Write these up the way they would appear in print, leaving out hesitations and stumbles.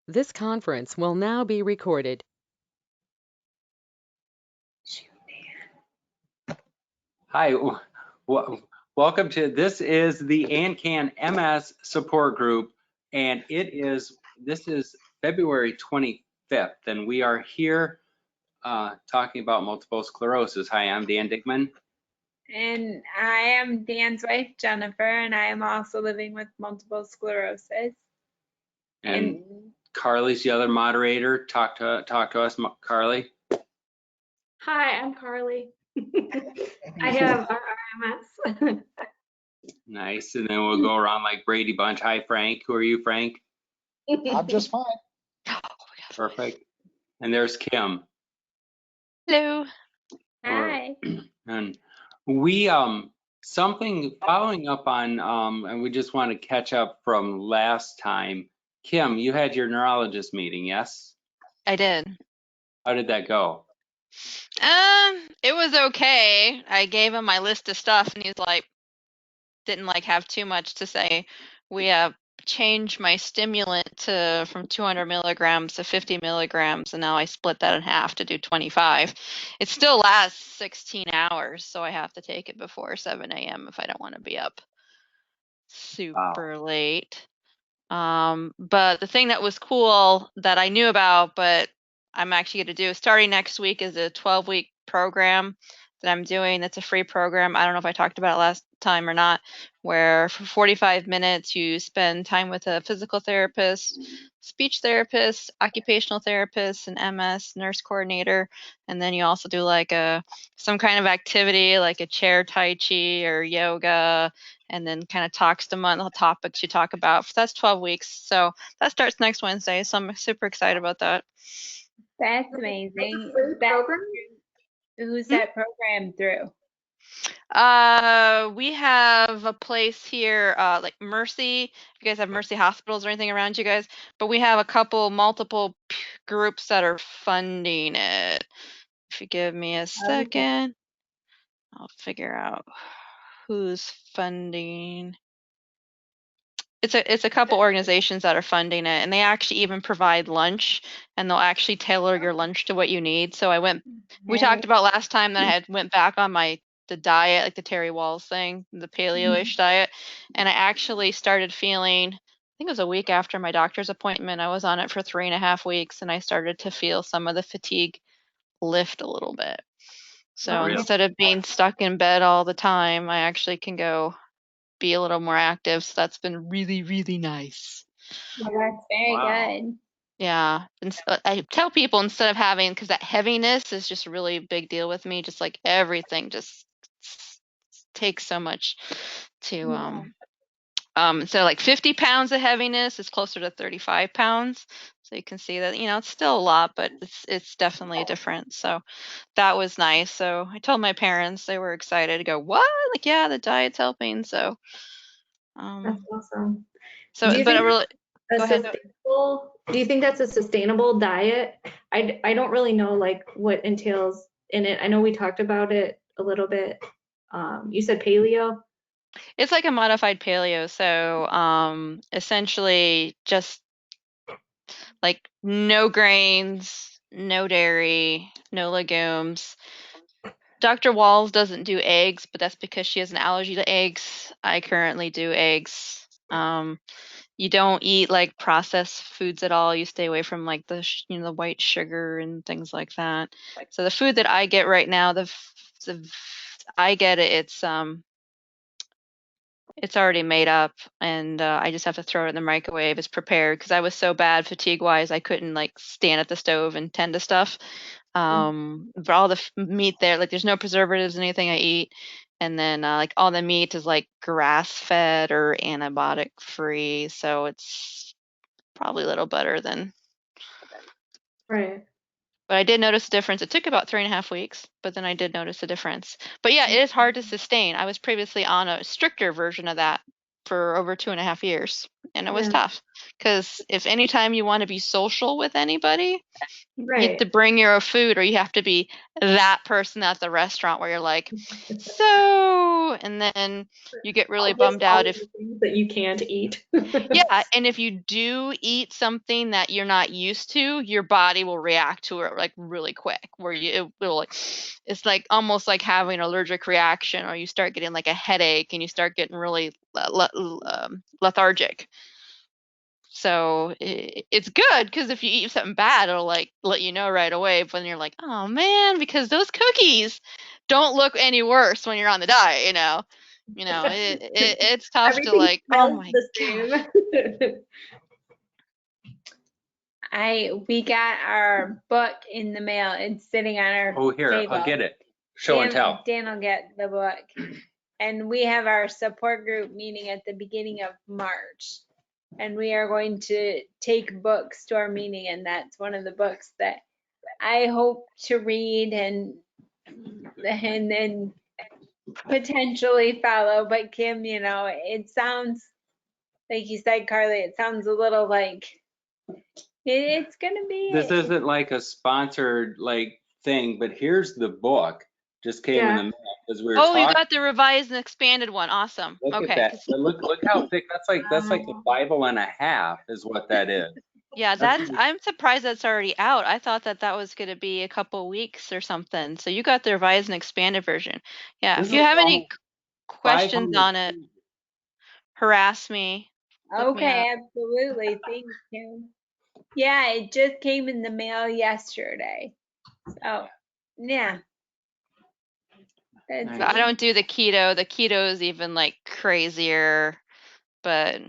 This conference will now be recorded. Hi, welcome to this is the ANCAN MS support group, and this is February 25th, and we are here talking about multiple sclerosis. Hi, I'm Dan Dickman. And I am Dan's wife, Jennifer, and I am also living with multiple sclerosis. And Carly's the other moderator. Talk to us, Carly. Hi, I'm Carly. I have RMS. Nice, and then we'll go around like Brady Bunch. Hi, Frank. Who are you, Frank? I'm just fine. Perfect. And there's Kim. Hello. Hi. And we something following up on and we just want to catch up from last time. Kim, you had your neurologist meeting, yes? I did. How did that go? It was okay. I gave him my list of stuff and he's like, didn't like have too much to say. We changed my stimulant from 200 milligrams to 50 milligrams, and now I split that in half to do 25. It still lasts 16 hours, so I have to take it before 7 a.m. if I don't want to be up super late. But the thing that was cool that I knew about, but I'm actually going to do starting next week is a 12-week program that I'm doing. It's a free program. I don't know if I talked about it last time or not, where for 45 minutes you spend time with a physical therapist, speech therapist, occupational therapist, an MS nurse coordinator, and then you also do like some kind of activity like a chair tai chi or yoga, and then kind of talks them on the topics you talk about. So that's 12 weeks. So that starts next Wednesday. So I'm super excited about that. That's amazing. Who's that program through? We have a place here, like Mercy. You guys have Mercy hospitals or anything around you guys? But we have multiple groups that are funding it. If you give me a second, I'll figure out who's funding. It's a couple organizations that are funding it, and they actually even provide lunch, and they'll actually tailor your lunch to what you need. So we talked about last time that I went back on the diet, like the Terry Walls thing, the paleo-ish diet, and I actually started feeling, I think it was a week after my doctor's appointment, I was on it for 3.5 weeks, and I started to feel some of the fatigue lift a little bit. So instead of being stuck in bed all the time, I actually can go be a little more active. So that's been really, really nice. Well, that's very good. Yeah. And I tell people instead of having, because that heaviness is just a really big deal with me, just like everything just takes so much to so like 50 pounds of heaviness is closer to 35 pounds. So you can see that, it's still a lot, but it's definitely a difference. So that was nice. So I told my parents, they were excited to go, what? Like, yeah, the diet's helping. So That's awesome. so, Do you but think it really, do you think that's a sustainable diet? I don't really know like what entails in it. I know we talked about it a little bit. You said paleo? it's like a modified paleo. So essentially just like no grains, no dairy, no legumes. Dr. Walls doesn't do eggs, but that's because she has an allergy to eggs. I currently do eggs. You don't eat like processed foods at all. You stay away from like the white sugar and things like that. So the food that I get right now, I get it. It's already made up, and I just have to throw it in the microwave. It's prepared because I was so bad fatigue-wise, I couldn't like stand at the stove and tend to stuff. But all the meat there, like there's no preservatives in anything I eat, and then like all the meat is like grass-fed or antibiotic-free, so it's probably a little better than. Right. But I did notice a difference. It took about 3.5 weeks, but then I did notice a difference. But yeah, it is hard to sustain. I was previously on a stricter version of that for over 2.5 years. And it was Yeah. tough because if anytime you want to be social with anybody, you have Right. to bring your food, or you have to be that person at the restaurant where you're like, so, and then you get really I'll list bummed all out of if, the things that you can't eat. yeah, and if you do eat something that you're not used to, your body will react to it like really quick, where it will like, it's like almost like having an allergic reaction, or you start getting like a headache and you start getting really lethargic. So it's good because if you eat something bad, it'll like let you know right away. But then you're like, oh man, because those cookies don't look any worse when you're on the diet. It's tough to Everything like, oh smells my the gosh. same. We got our book in the mail. It's sitting on our Oh, here, table. I'll get it. Show and tell. Dan will get the book. And we have our support group meeting at the beginning of March. And we are going to take books to our meeting, and that's one of the books that I hope to read and then potentially follow. But Kim, it sounds like you said, Carly, it sounds a little like it's gonna be. This isn't like a sponsored like thing, but here's the book. Just came in the Yeah. mail as we were Oh, you talking. got the revised and expanded one. Awesome. Look at Okay. that. But look how thick. That's like a Bible and a half is what that is. Yeah, That's I'm surprised that's already out. I thought that was going to be a couple weeks or something. So you got the revised and expanded version. Yeah, this if is you have any almost questions 500 on it, harass me. Look me up. Okay, absolutely. Thanks, Kim. Yeah, it just came in the mail yesterday. So, yeah. That's Nice. I don't do the keto. The keto is even like crazier. But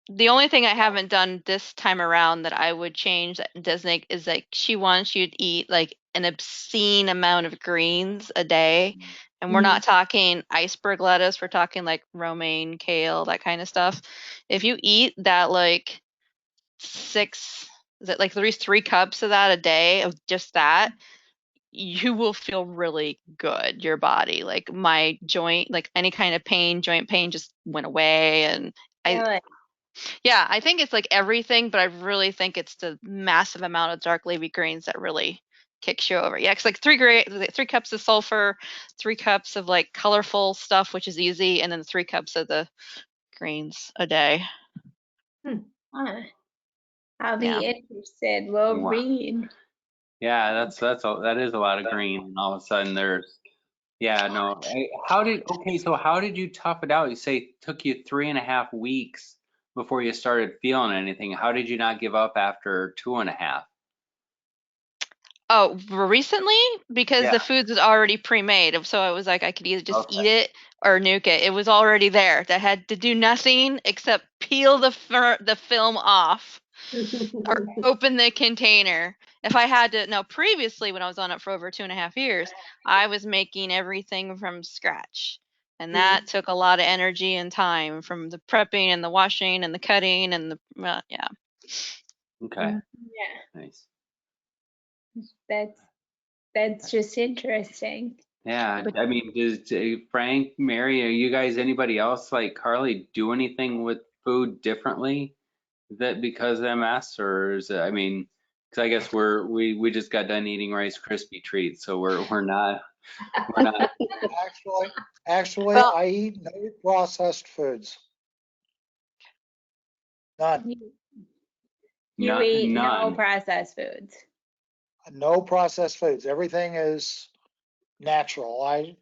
the only thing I haven't done this time around that I would change that does make is like she wants you to eat like an obscene amount of greens a day. And we're not talking iceberg lettuce, we're talking like romaine, kale, that kind of stuff. If you eat that like is it like three cups of that a day of just that, you will feel really good, your body. Like my joint, like any kind of pain, joint pain just went away. And I, really. yeah, I think it's like everything, but I really think it's the massive amount of dark leafy greens that really kicks you over. Yeah, it's like 3 cups of sulfur, 3 cups of like colorful stuff, which is easy, and then 3 cups of the greens a day. Huh. I'll Yeah. be interested. We'll Wow. read. Yeah, that is a lot of green. And all of a sudden there's, yeah, no. So how did you tough it out? You say it took you 3.5 weeks before you started feeling anything. How did you not give up after 2.5? Oh, recently? Because Yeah. the food was already pre-made. So I was like, I could either just Okay. eat it or nuke it. It was already there. That had to do nothing except peel the film off or open the container. If I had to, now previously when I was on it for over 2.5 years, I was making everything from scratch. And that took a lot of energy and time from the prepping and the washing and the cutting and yeah. Okay. Yeah, Nice. that's just interesting. Yeah. I mean, does Frank, Mary, are you guys, anybody else like Carly do anything with food differently that because of MS, or is it, I mean, because I guess we just got done eating Rice Krispie treats, so we're not. Actually, Well, I eat no processed foods. None. You eat no None. processed foods. No processed foods. Everything is natural. I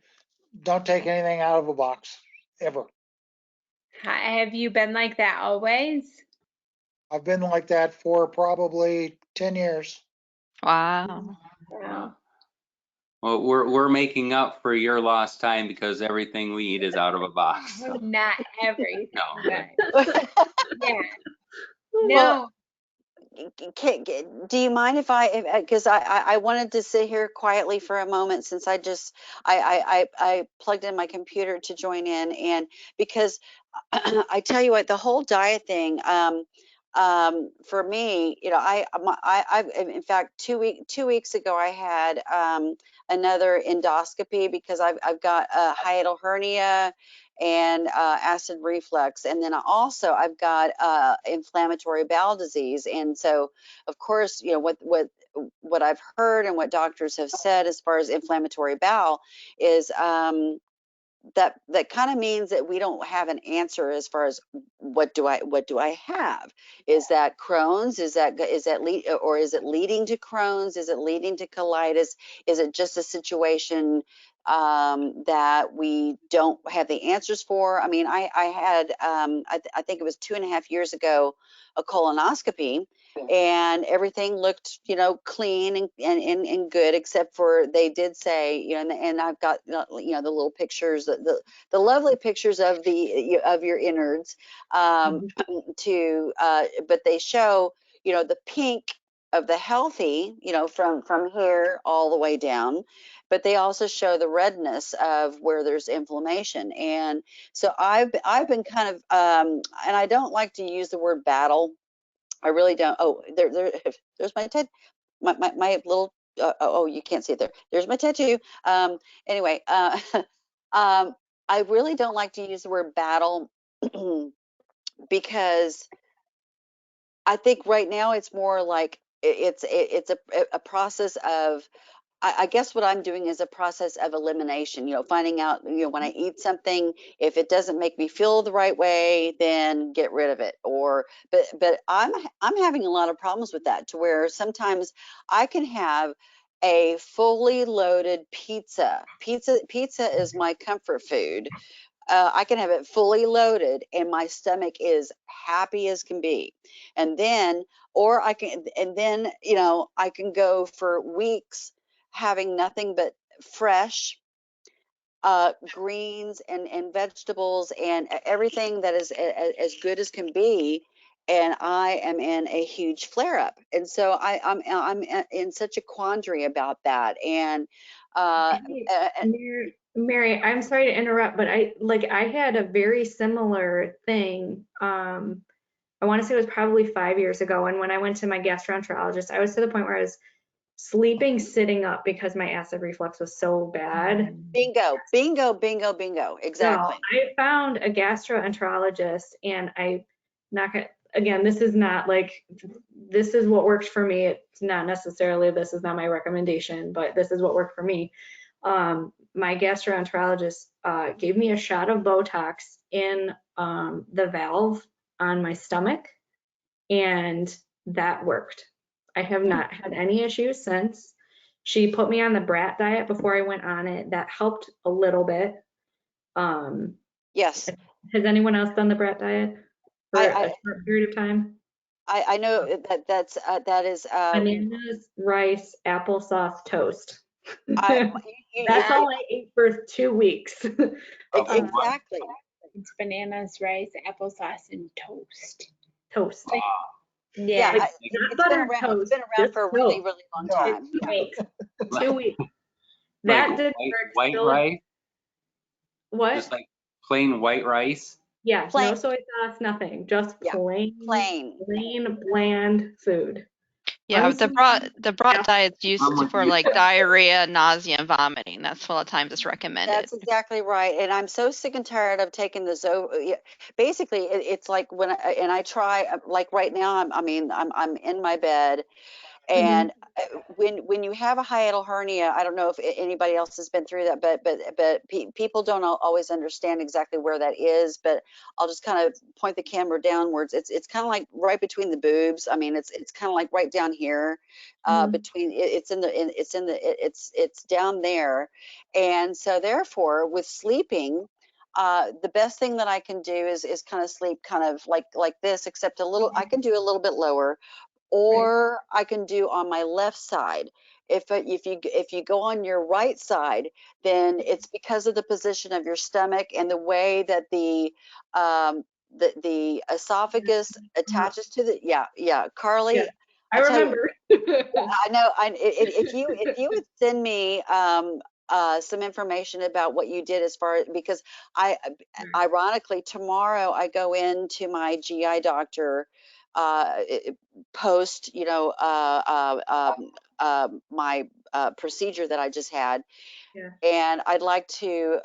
don't take anything out of a box, ever. Have you been like that always? I've been like that for probably 10 years. Wow. Wow. Well, we're making up for your lost time because everything we eat is out of a box. So. Not everything. No. But yeah. Well, No. do you mind if because I wanted to sit here quietly for a moment since I plugged in my computer to join in, and because I tell you what, the whole diet thing, for me, you know, in fact, 2 weeks ago, I had another endoscopy because I've got a hiatal hernia and acid reflux, and then I've got inflammatory bowel disease. And so, of course, you know what I've heard and what doctors have said as far as inflammatory bowel is that kind of means that we don't have an answer as far as what do I have? Is that Crohn's? Is that or is it leading to Crohn's? Is it leading to colitis? Is it just a situation that we don't have the answers for? I mean, I had I think it was 2.5 years ago, a colonoscopy, and everything looked, you know, clean and good, except for they did say, you know, and I've got, you know, the little pictures, the lovely pictures of of your innards, but they show, you know, the pink of the healthy, you know, from here all the way down, but they also show the redness of where there's inflammation. And so I've been kind of, and I don't like to use the word battle. I really don't. Oh, there's my little. Oh, you can't see it there. There's my tattoo. Anyway, I really don't like to use the word battle because I think right now it's more like it's a process of, I guess what I'm doing is a process of elimination, you know, finding out, you know, when I eat something, if it doesn't make me feel the right way, then get rid of it. But I'm having a lot of problems with that, to where sometimes I can have a fully loaded pizza. Pizza is my comfort food. I can have it fully loaded and my stomach is happy as can be. And then, you know, I can go for weeks having nothing but fresh greens and vegetables and everything that is as good as can be. And I am in a huge flare up. And so I'm in such a quandary about that. And Hey, Mary, I'm sorry to interrupt, but I had a very similar thing. I want to say it was probably 5 years ago. And when I went to my gastroenterologist, I was to the point where I was sleeping sitting up because my acid reflux was so bad. bingo, bingo, bingo, bingo. Exactly. So I found a gastroenterologist, and again, this is not like, this is what works for me. It's not necessarily, this is not my recommendation, but this is what worked for me. My gastroenterologist gave me a shot of Botox in the valve on my stomach, and that worked. I have not had any issues since. She put me on the brat diet before I went on it. That helped a little bit. Yes. Has anyone else done the brat diet for a short period of time? I know that is Bananas, rice, applesauce, toast. I, That's all I ate for 2 weeks. exactly. It's bananas, rice, applesauce, and toast. Toast. Yeah. Like, It's not been buttered around. toast, It's been around just for a really, toast. really long time. 2 weeks. 2 weeks. Like That didn't work. white Still- rice, What? just like plain white rice. Yeah, Plain. no soy sauce, nothing. Just Yeah, plain. bland food. Yeah, the broad Yeah. diet's used I'm with for you. like diarrhea, nausea, and vomiting. That's a lot of times it's recommended. That's exactly right. And I'm so sick and tired of taking the basically it's like and I try, like right now, I'm in my bed. And when you have a hiatal hernia, I don't know if anybody else has been through that, but people don't always understand exactly where that is. But I'll just kind of point the camera downwards. It's kind of like right between the boobs. I mean, it's kind of like right down here, between it's down there. And so therefore, with sleeping, the best thing that I can do is kind of sleep kind of like this, except a little. I can do a little bit lower, or I can do on my left side. If you go on your right side, then it's because of the position of your stomach and the way that the esophagus attaches to Carly. Yeah, I tell you, remember. I know. If you would send me some information about what you did, as far as, because ironically tomorrow I go into my GI doctor post, my procedure that I just had. Yeah. And I'd like to,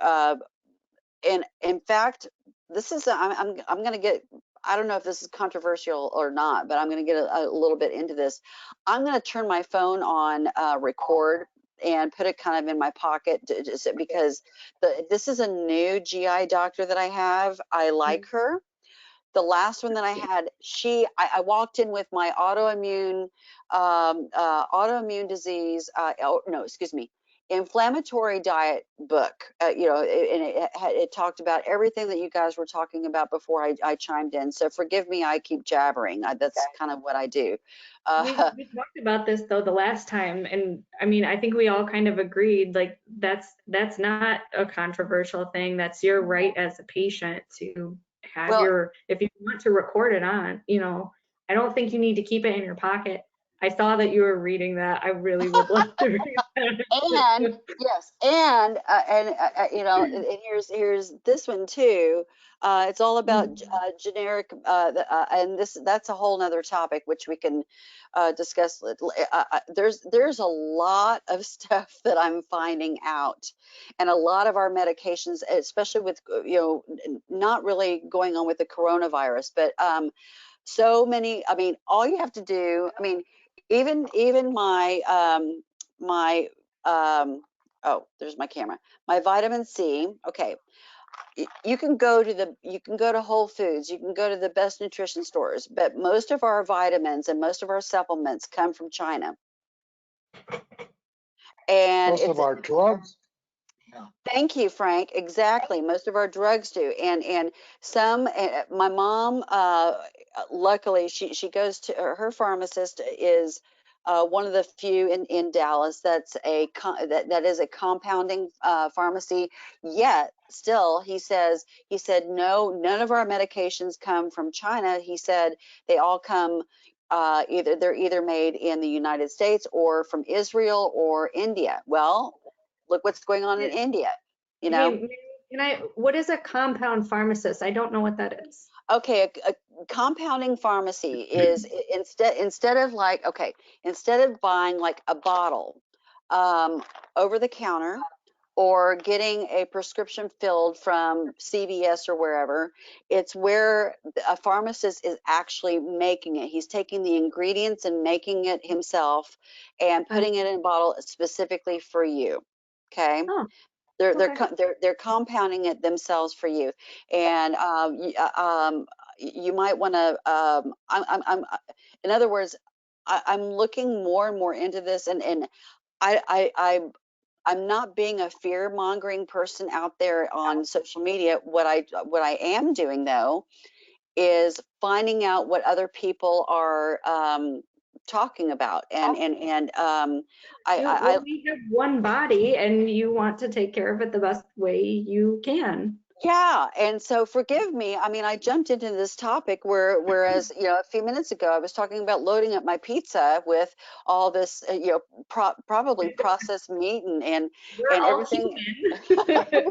and in fact, this is, I'm going to get, I don't know if this is controversial or not, but I'm going to get a little bit into this. I'm going to turn my phone on record and put it kind of in my pocket just because this is a new GI doctor that I have. I like her. The last one that I had, I walked in with my autoimmune disease, no, excuse me, inflammatory diet book, and it talked about everything that you guys were talking about before I chimed in. So forgive me, I keep jabbering. That's kind of what I do. We talked about this though the last time, and I mean, I think we all kind of agreed, like that's not a controversial thing. That's your right as a patient to have well, if you want to record it on, I don't think you need to keep it in your pocket. I saw that you were reading that. I really would love to read that. and yes, and and here's this one too. It's all about generic, and that's a whole nother topic which we can discuss. There's a lot of stuff that I'm finding out, and a lot of our medications, especially with not really going on with the coronavirus, but so many. I mean, all you have to do. I mean, even my oh, there's my camera. My vitamin C. Okay, you can go to Whole Foods, you can go to the best nutrition stores, but most of our vitamins and most of our supplements come from China. And Most of our drugs. Yeah. Thank you, Frank. Exactly. Most of our drugs do. And some, my mom, luckily, she goes to her pharmacist is one of the few in Dallas that's that is a compounding pharmacy. Yet still, he said no, none of our medications come from China. He said they all come they're either made in the United States or from Israel or India. Well, look what's going on in India, Hey, what is a compound pharmacist? I don't know what that is. Okay, a compounding pharmacy is instead of instead of buying like a bottle over the counter or getting a prescription filled from CVS or wherever, it's where a pharmacist is actually making it. He's taking the ingredients and making it himself and putting it in a bottle specifically for you. Okay. Oh, They're compounding it themselves for you, and you might want to. In other words, I'm looking more and more into this, and I'm not being a fear mongering person out there on social media. What I am doing though is finding out what other people are talking about, and we have one body, and you want to take care of it the best way you can. yeah, and so forgive me. I mean, I jumped into this topic whereas a few minutes ago I was talking about loading up my pizza with all this probably processed meat and We're all everything. human.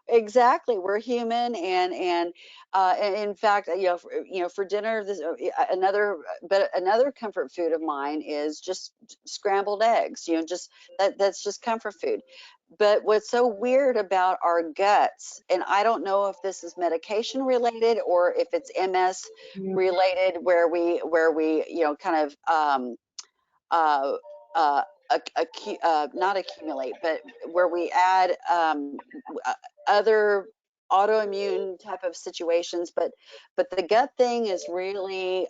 Exactly, we're human, and in fact, for dinner, another comfort food of mine is just scrambled eggs. Just that's just comfort food. But what's so weird about our guts, and I don't know if this is medication related or if it's MS related, where we kind of not accumulate, but where we add other autoimmune type of situations, but the gut thing is really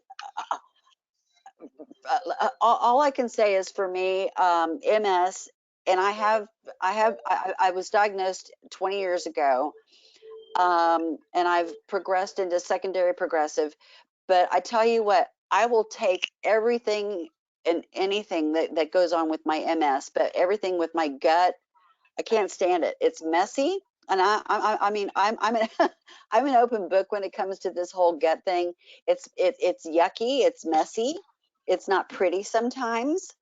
all I can say is for me, MS, and I was diagnosed 20 years ago, and I've progressed into secondary progressive. But I tell you what, I will take everything and anything that goes on with my MS, but everything with my gut, I can't stand it. It's messy. And I mean, I'm an, I'm an open book when it comes to this whole gut thing. It's yucky. It's messy. It's not pretty sometimes.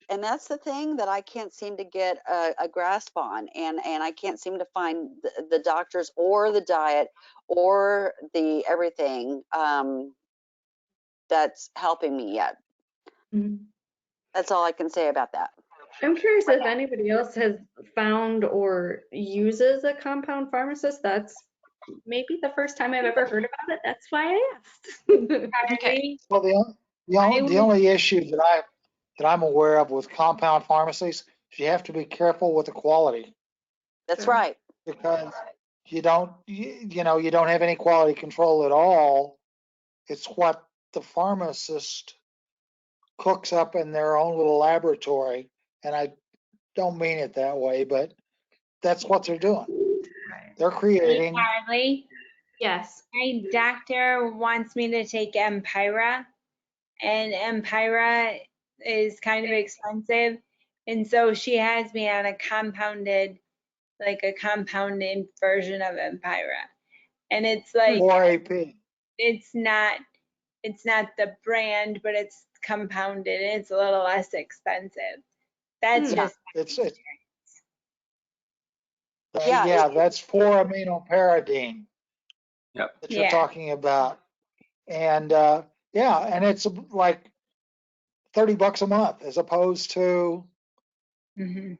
And that's the thing that I can't seem to get a grasp on, and I can't seem to find the doctors or the diet or the everything that's helping me yet. Mhm. That's all I can say about that. I'm curious if anybody else has found or uses a compound pharmacist. That's maybe the first time I've ever heard about it. That's why I asked. Okay. Well, the only issue that I'm aware of with compound pharmacies is you have to be careful with the quality, That's Sure. right. because you don't have any quality control at all. It's what the pharmacist cooks up in their own little laboratory. And I don't mean it that way, but that's what they're doing. They're Hey, creating, Carly, Yes. my doctor wants me to take Empira, and Empira is kind of expensive. And so she has me on a compounded version of Empira. And it's like, 4AP. it's not the brand, but it's compounded and it's a little less expensive. That's Hmm. just It's, Yeah, yeah, that's 4-aminopyridine Yep. that you're yeah. talking about. And, yeah, and it's like $30 a month as opposed to, Hmm.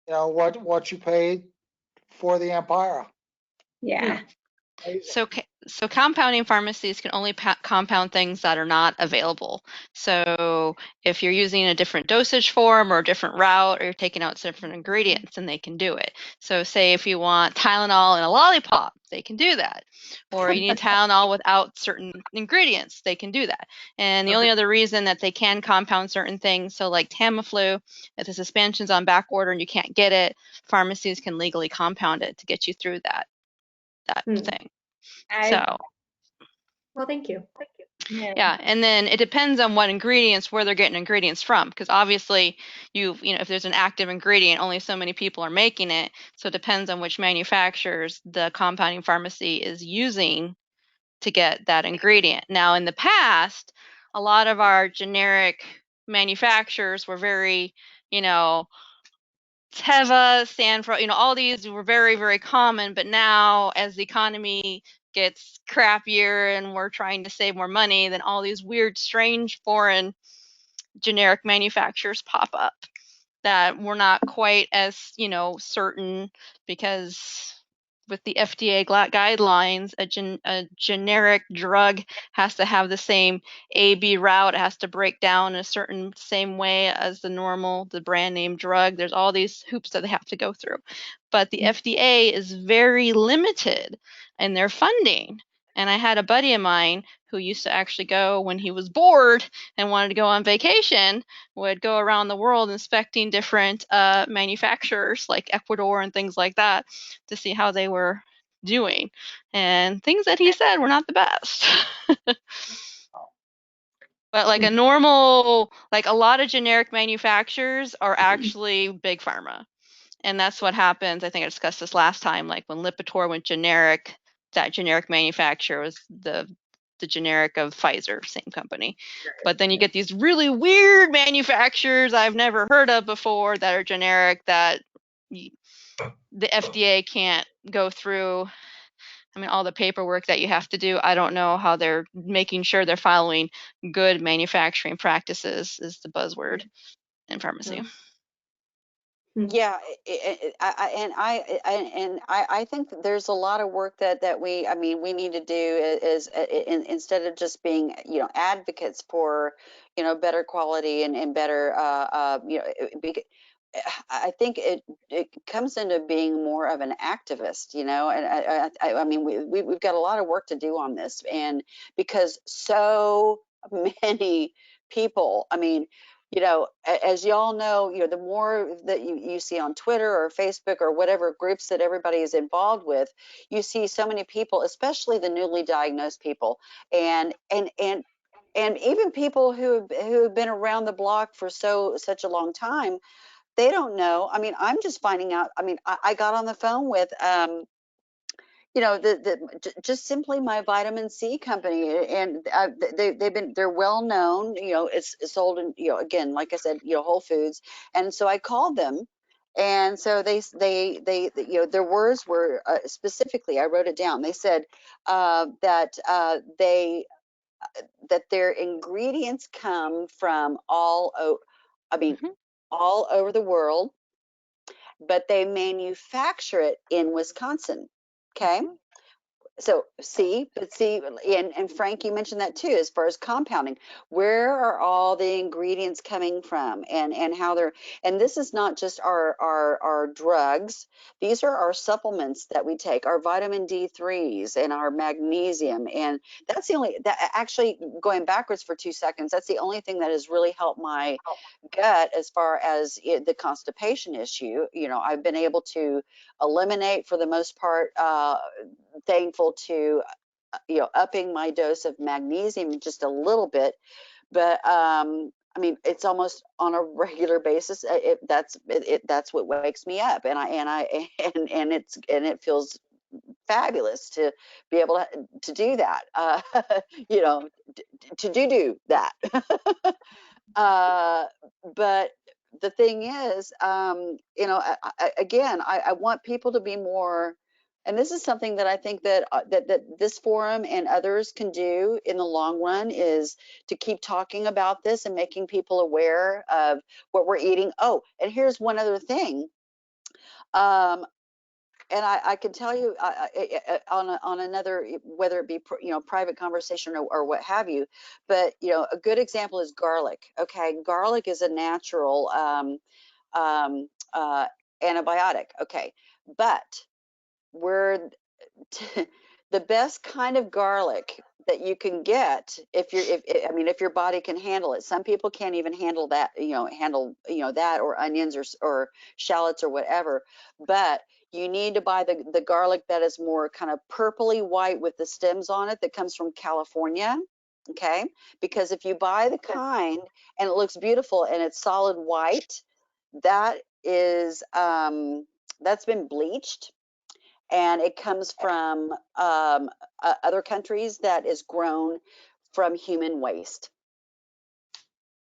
what you paid for the Empire. Yeah. So, so compounding pharmacies can only compound things that are not available. So if you're using a different dosage form or a different route, or you're taking out different ingredients, then they can do it. So say if you want Tylenol in a lollipop, they can do that. Or you need Tylenol without certain ingredients, they can do that. And the only other reason that they can compound certain things, so like Tamiflu, if the suspension's on back order and you can't get it, pharmacies can legally compound it to get you through that thing. So Well, thank you. yeah, and then it depends on what ingredients, where they're getting ingredients from, because obviously if there's an active ingredient, only so many people are making it. So it depends on which manufacturers the compounding pharmacy is using to get that ingredient. Now, in the past, a lot of our generic manufacturers were very, Teva, Stanford, all these were very, very common. But now, as the economy gets crappier and we're trying to save more money, then all these weird, strange, foreign generic manufacturers pop up that we're not quite as, certain, because with the FDA guidelines, a generic drug has to have the same A-B route. It has to break down in a certain same way as the brand name drug. There's all these hoops that they have to go through. But the FDA is very limited in their funding. And I had a buddy of mine who used to actually go when he was bored and wanted to go on vacation, would go around the world inspecting different manufacturers like Ecuador and things like that to see how they were doing. And things that he said were not the best. But like a lot of generic manufacturers are actually big pharma. And that's what happens. I think I discussed this last time. Like when Lipitor went generic, that generic manufacturer was the generic of Pfizer, same company. But then you get these really weird manufacturers I've never heard of before that are generic that the FDA can't go through. I mean, all the paperwork that you have to do, I don't know how they're making sure they're following good manufacturing practices is the buzzword in pharmacy. Yeah, I think that there's a lot of work that we need to do instead of just being advocates for better quality and better I think it comes into being more of an activist, and I mean we've got a lot of work to do on this, and because so many people, I mean, as y'all know, the more that you see on Twitter or Facebook or whatever groups that everybody is involved with, you see so many people, especially the newly diagnosed people, and even people who have been around the block for such a long time, they don't know. I mean, I'm just finding out. I mean, I got on the phone with just simply my vitamin C company, and they're well known. It's sold in, again, like I said, Whole Foods. And so I called them, and so their words were specifically, I wrote it down. They said that they that their ingredients come from Mhm. all over the world, but they manufacture it in Wisconsin. Okay. Mhm. So and Frank, you mentioned that too, as far as compounding. Where are all the ingredients coming from, and how they're, and this is not just our drugs. These are our supplements that we take, our vitamin D3s and our magnesium, and that's the only that actually, going backwards for 2 seconds, that's the only thing that has really helped my gut as far as the constipation issue. I've been able to eliminate for the most part, thankful to upping my dose of magnesium just a little bit. But I mean, it's almost on a regular basis. That's what wakes me up, and it feels fabulous to be able to do that. You know, to do that. Uh, but the thing is, again, I want people to be more, and this is something that I think that this forum and others can do in the long run, is to keep talking about this and making people aware of what we're eating. Oh, and here's one other thing. Um, and I can tell you, on another, whether it be private conversation or what have you, but a good example is garlic. Okay, garlic is a natural um, antibiotic. Okay, but we're the best kind of garlic that you can get, if your body can handle it. Some people can't even handle that, that, or onions, or shallots or whatever. But you need to buy the garlic that is more kind of purpley white with the stems on it, that comes from California. Okay, because if you buy the kind and it looks beautiful and it's solid white, that is that's been bleached, and it comes from other countries, that is grown from human waste.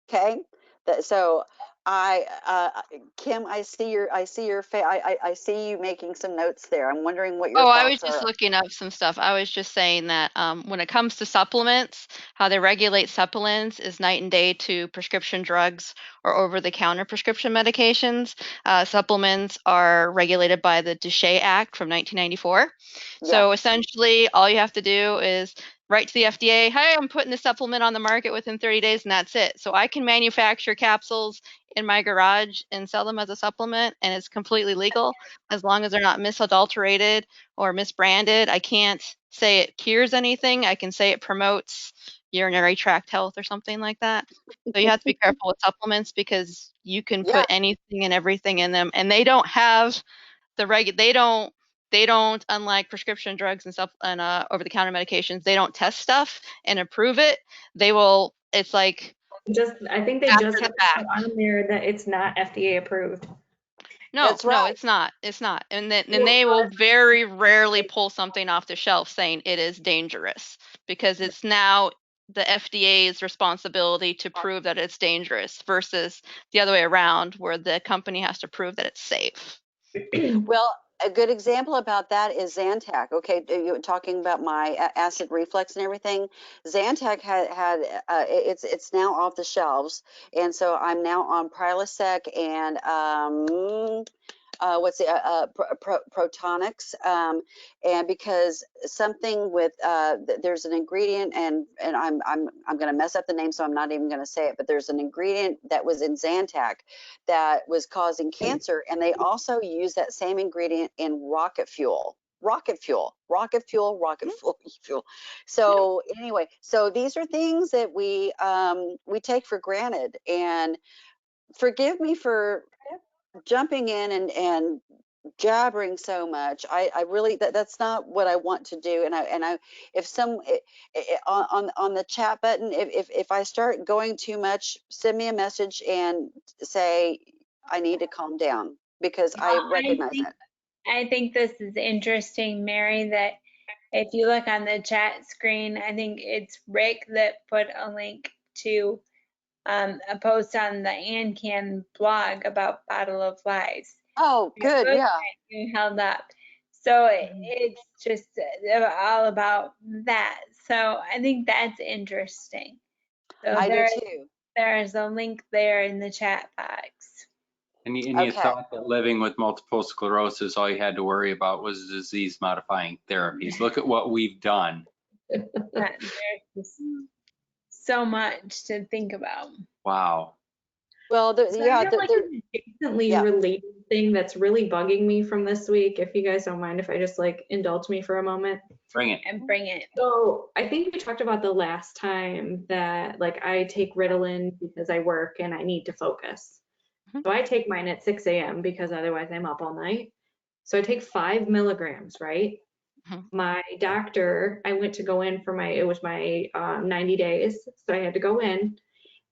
Okay, so Kim, I see I see you making some notes there. I'm wondering what your Oh, I was thoughts just are. looking up some stuff. I was just saying that when it comes to supplements, how they regulate supplements is night and day to prescription drugs or over-the-counter prescription medications. Supplements are regulated by the Duché Act from 1994. Yeah. So essentially, all you have to do is write to the FDA, "Hey, I'm putting this supplement on the market within 30 days," and that's it. So I can manufacture capsules in my garage and sell them as a supplement, and it's completely legal as long as they're not misadulterated or misbranded. I can't say it cures anything. I can say it promotes urinary tract health or something like that. So you have to be careful with supplements, because you can Yeah. put anything and everything in them, and they don't have they don't, unlike prescription drugs and stuff and over-the-counter medications, they don't test stuff and approve it. It's like I think they after just the have to put fact. on there that it's not FDA approved. No, That's no, right. it's not. It's not. And then Well, they will very rarely pull something off the shelf saying it is dangerous, because it's now the FDA's responsibility to prove that it's dangerous versus the other way around, where the company has to prove that it's safe. Well, a good example about that is Zantac. Okay, you were talking about my acid reflux and everything. Zantac it's now off the shelves, and so I'm now on Prilosec and what's the Protonics, and because something with there's an ingredient, and I'm going to mess up the name, so I'm not even going to say it, but there's an ingredient that was in Zantac that was causing cancer, and they also use that same ingredient in rocket fuel. Rocket fuel. So anyway, so these are things that we take for granted, and forgive me for jumping in and jabbering so much. I really, that's not what I want to do. And I if on the chat button, if I start going too much, send me a message and say I need to calm down, because I recognize that. I think this is interesting, Mary, that if you look on the chat screen, I think it's Rick that put a link to a post on the ANCAN blog about Bottle of Lies. Oh, good. Good Yeah. that you held up. So it's just all about that. So I think that's interesting. So I do too. there is a link there in the chat box. And you Okay. thought that living with multiple sclerosis, all you had to worry about was disease modifying therapies. Look at what we've done. There's just so much to think about. Wow. Well, So I yeah, have like an adjacently yeah. related thing that's really bugging me from this week. If you guys don't mind, if I just like indulge me for a moment. Bring it. And bring it. So I think we talked about the last time that like I take Ritalin because I work and I need to focus. Mhm. So I take mine at 6 a.m. because otherwise I'm up all night. So I take 5 milligrams, right? Mhm. My doctor, I went to go in for it was my 90 days. So I had to go in.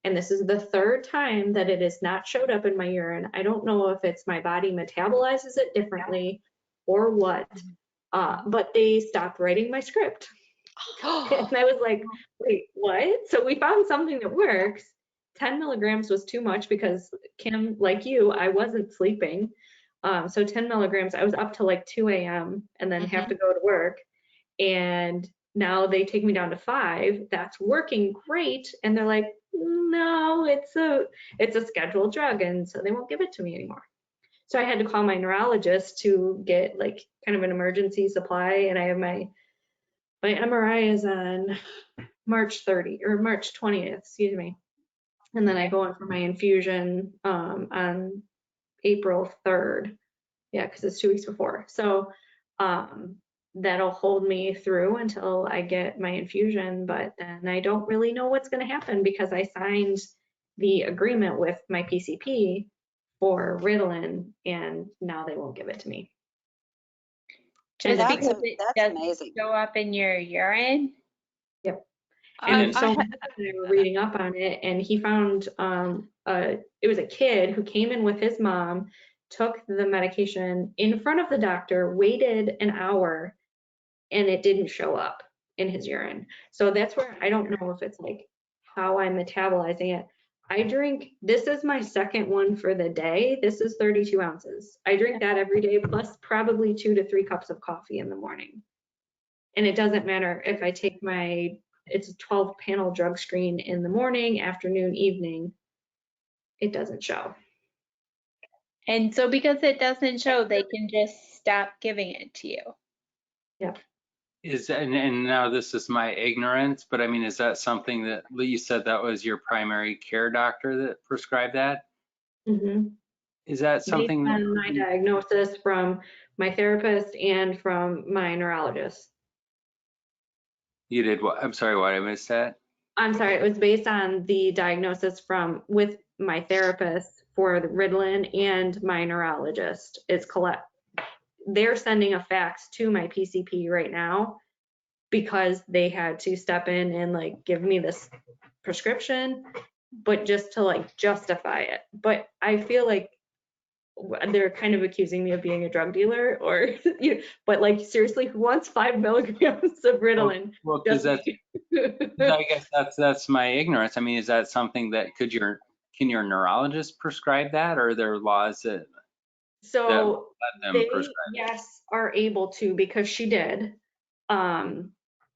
And this is the third time that it has not showed up in my urine. I don't know if it's my body metabolizes it differently or what, but they stopped writing my script. And I was like, wait, what? So we found something that works. 10 milligrams was too much because Kim, like you, I wasn't sleeping. So 10 milligrams, I was up to like 2 a.m. and then have to go to work. And now they take me down to 5. That's working great. And they're like, no, it's a scheduled drug, and so they won't give it to me anymore. So I had to call my neurologist to get like kind of an emergency supply, and I have my MRI is on March 20th, excuse me. And then I go in for my infusion on April 3rd. Yeah, because it's 2 weeks before. So that'll hold me through until I get my infusion, but then I don't really know what's going to happen because I signed the agreement with my PCP for Ritalin, and now they won't give it to me. Just That's because it that's doesn't amazing. show up in your urine. Yep. I- And I so ha- they were reading up on it, and he found it was a kid who came in with his mom, took the medication in front of the doctor, waited an hour, and it didn't show up in his urine. So that's where I don't know if it's like how I'm metabolizing it. I drink, this is my second one for the day. This is 32 ounces. I drink that every day, plus probably 2 to 3 cups of coffee in the morning. And it doesn't matter if I take it's a 12 panel drug screen in the morning, afternoon, evening, it doesn't show. And so because it doesn't show, they can just stop giving it to you. Yep. And now this is my ignorance, but I mean, is that something that you said that was your primary care doctor that prescribed that? Mm-hmm. Is that Based something that on my diagnosis from my therapist and from my neurologist. you did? What? I'm sorry, what I missed that. I'm sorry, it was based on the diagnosis with my therapist for the Ritalin and my neurologist. They're sending a fax to my PCP right now because they had to step in and like give me this prescription, but just to like justify it. But I feel like they're kind of accusing me of being a drug dealer, or but like seriously, who wants 5 milligrams of Ritalin? Well, because I guess that's my ignorance. I mean, is that something that can your neurologist prescribe that, or are there laws that So let them they, prescribe? yes, are able to because she did.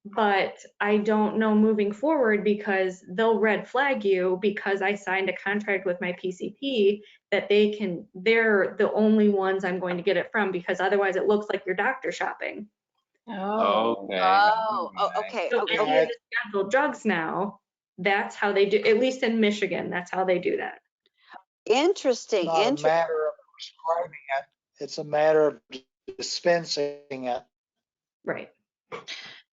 But I don't know moving forward because they'll red flag you because I signed a contract with my PCP that they're the only ones I'm going to get it from, because otherwise it looks like you're doctor shopping. Okay. Okay. So Okay. any of the scheduled drugs now, that's how they do, at least in Michigan, that's how they do that. Interesting. Not a Interesting. matter of prescribing it. It's a matter of dispensing it. Right.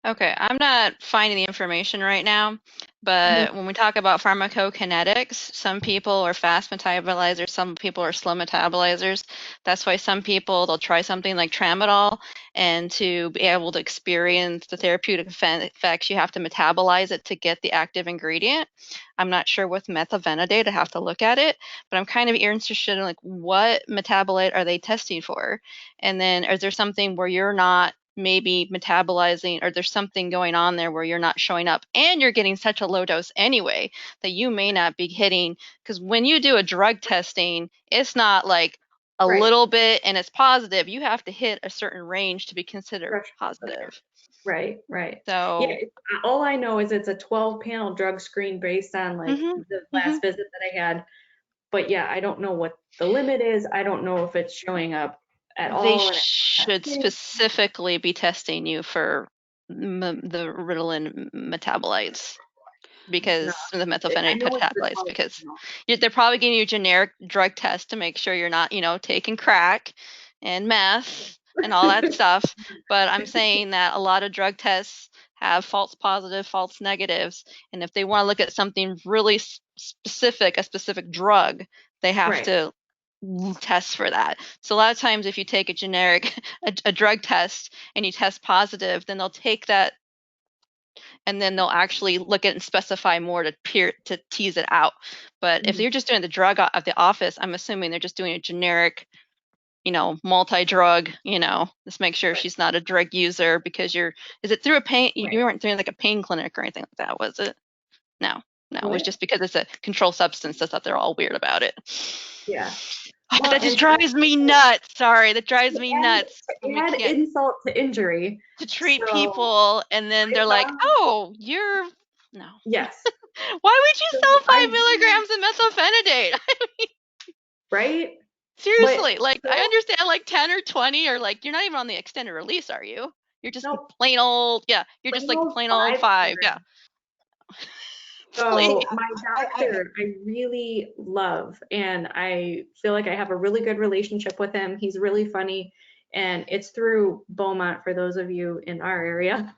Okay, I'm not finding the information right now, but when we talk about pharmacokinetics, some people are fast metabolizers, some people are slow metabolizers. That's why some people, they'll try something like tramadol, and to be able to experience the therapeutic effects, you have to metabolize it to get the active ingredient. I'm not sure with methylphenidate, I have to look at it, but I'm kind of interested in like what metabolite are they testing for? And then is there something where you're not maybe metabolizing, or there's something going on there where you're not showing up and you're getting such a low dose anyway that you may not be hitting, because when you do a drug testing, it's not like a Right. little bit and it's positive, you have to hit a certain range to be considered Correct. positive. Right. Yeah, So all I know is it's a 12-panel drug screen based on like mhm, the mhm. last visit that I had. But yeah, I don't know what the limit is. I don't know if it's showing up at They all. should specifically be testing you for the Ritalin metabolites, because the I methylphenidate know it's the metabolites, 12 because panel. they're probably giving you a generic drug test to make sure you're not, taking crack and meth and all that stuff. But I'm saying that a lot of drug tests have false positive, false negatives, and if they want to look at something really specific, a specific drug, they have Right. to test for that. So a lot of times if you take a generic a drug test and you test positive, then they'll take that and then they'll actually look at it and specify more to tease it out. But if you're just doing the drug at the office, I'm assuming they're just doing a generic, multi-drug, just make sure she's not a drug user, because is it through a pain, you weren't through like a pain clinic or anything like that, was it? No, it was just because it's a controlled substance. I thought they're all weird about it. Yeah. Oh, that just drives me nuts. Sorry, that drives me nuts. We Add can't insult to injury. to treat So, people and then they're like, oh, you're no. yes. Why would you So sell 5 milligrams of methylphenidate? Right? Seriously, But like I so, understand like 10 or 20, or like you're not even on the extended release, are you? You're just no, plain old, yeah, you're just like plain old plain old 5 5, yeah. So Please. my doctor, I really love, and I feel like I have a really good relationship with him. He's really funny, and it's through Beaumont for those of you in our area.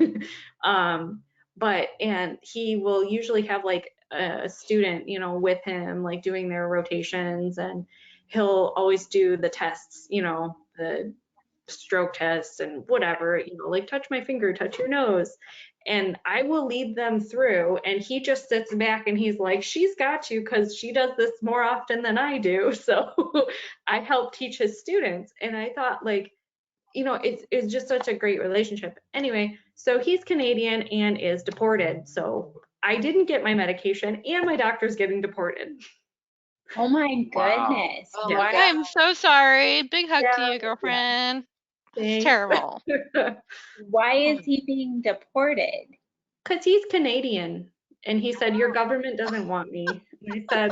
And he will usually have like a student, with him, like doing their rotations, and he'll always do the tests, the stroke tests and whatever, like touch my finger, touch your nose. And I will lead them through, and he just sits back and he's like, she's got you because she does this more often than I do. So I help teach his students. And I thought, like, it's just such a great relationship. Anyway, so he's Canadian and is deported. So I didn't get my medication, and my doctor's getting deported. Oh my Wow. goodness. Oh Yeah. my God. I'm so sorry. Big hug to Yeah, you, girlfriend. That's thanks. terrible. Why is he being deported? Because he's Canadian. And he said, your government doesn't want me. And I said,